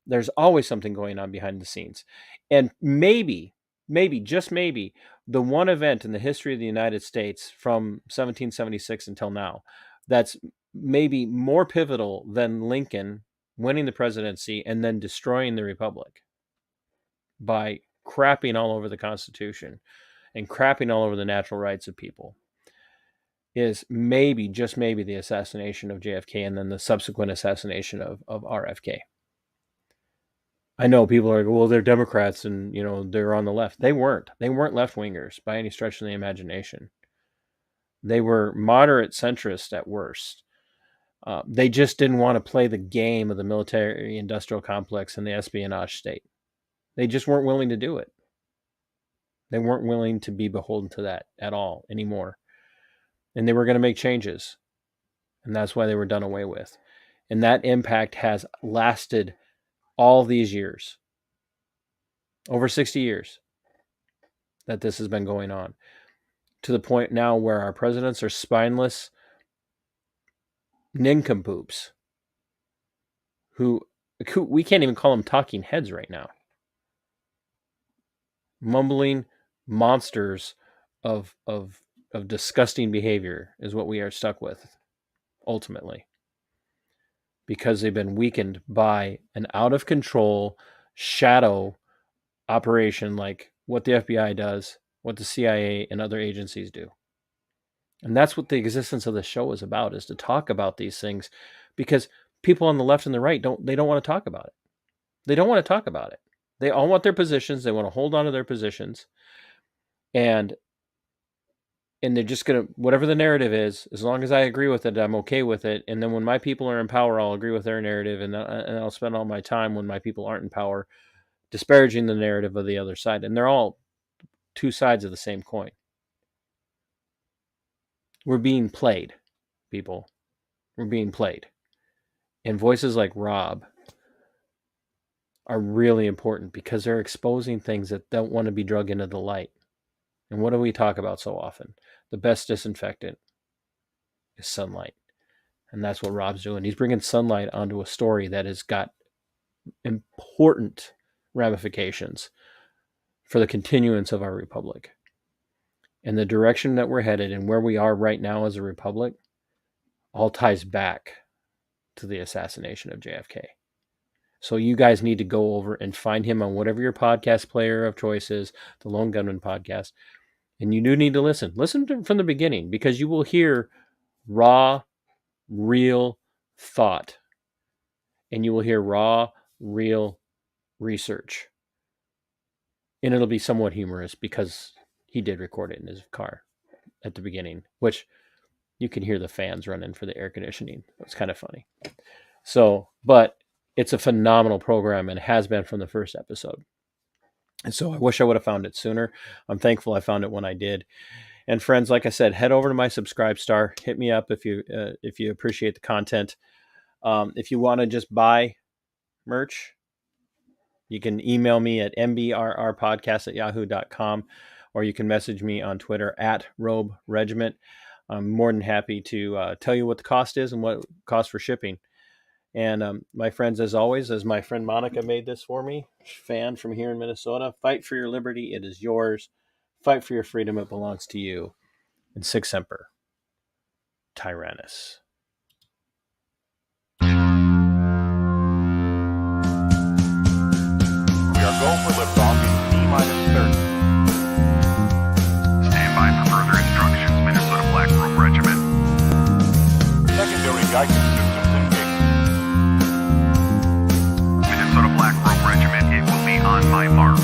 There's always something going on behind the scenes. And maybe, just maybe, the one event in the history of the United States from 1776 until now that's maybe more pivotal than Lincoln winning the presidency and then destroying the republic by crapping all over the Constitution and crapping all over the natural rights of people is maybe, just maybe, the assassination of JFK and then the subsequent assassination of RFK. I know people are, well, they're Democrats and, they're on the left. They weren't. They weren't left-wingers by any stretch of the imagination. They were moderate centrist at worst. They just didn't want to play the game of the military-industrial complex and the espionage state. They just weren't willing to do it. They weren't willing to be beholden to that at all anymore. And they were going to make changes. And that's why they were done away with. And that impact has lasted all these years, over 60 years that this has been going on, to the point now where our presidents are spineless nincompoops who we can't even call them talking heads right now. Mumbling monsters of disgusting behavior is what we are stuck with ultimately, because they've been weakened by an out of control shadow operation like what the FBI does, what the CIA and other agencies do. And that's what the existence of the show is about, is to talk about these things, because people on the left and the right don't want to talk about it. They don't want to talk about it. They all want their positions. They want to hold on to their positions. And they're just going to, whatever the narrative is, as long as I agree with it, I'm okay with it. And then when my people are in power, I'll agree with their narrative. And I'll spend all my time when my people aren't in power disparaging the narrative of the other side. And they're all two sides of the same coin. We're being played, people. We're being played. And voices like Rob are really important because they're exposing things that don't want to be dragged into the light. And what do we talk about so often? The best disinfectant is sunlight. And that's what Rob's doing. He's bringing sunlight onto a story that has got important ramifications for the continuance of our republic. And the direction that we're headed and where we are right now as a republic all ties back to the assassination of JFK. So you guys need to go over and find him on whatever your podcast player of choice is, the Lone Gunman Podcast. And you do need to listen. Listen from the beginning, because you will hear raw, real thought. And you will hear raw, real research. And it'll be somewhat humorous because he did record it in his car at the beginning, which you can hear the fans running for the air conditioning. It's kind of funny. So, but it's a phenomenal program and has been from the first episode. And so I wish I would have found it sooner. I'm thankful I found it when I did. And friends, like I said, head over to my Subscribe Star. Hit me up if you appreciate the content. If you want to just buy merch, you can email me at mbrrpodcast@yahoo.com, or you can message me on Twitter @RobeRegiment. I'm more than happy to tell you what the cost is and what it costs for shipping. And my friends, as always, as my friend Monica made this for me, fan from here in Minnesota, fight for your liberty. It is yours. Fight for your freedom. It belongs to you. And Sic Semper Tyrannis. We are go for liftoff in T-30. Stand by for further instructions, Minnesota Black Robe Regiment. Secondary guidance systems engaged. Minnesota Black Robe Regiment, it will be on my mark.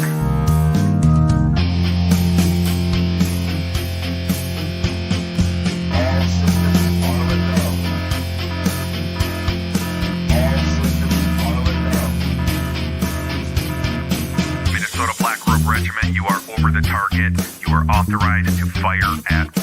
All systems are a go. All systems are a go. Minnesota Black Robe Regiment, you are over the target. You are authorized to fire at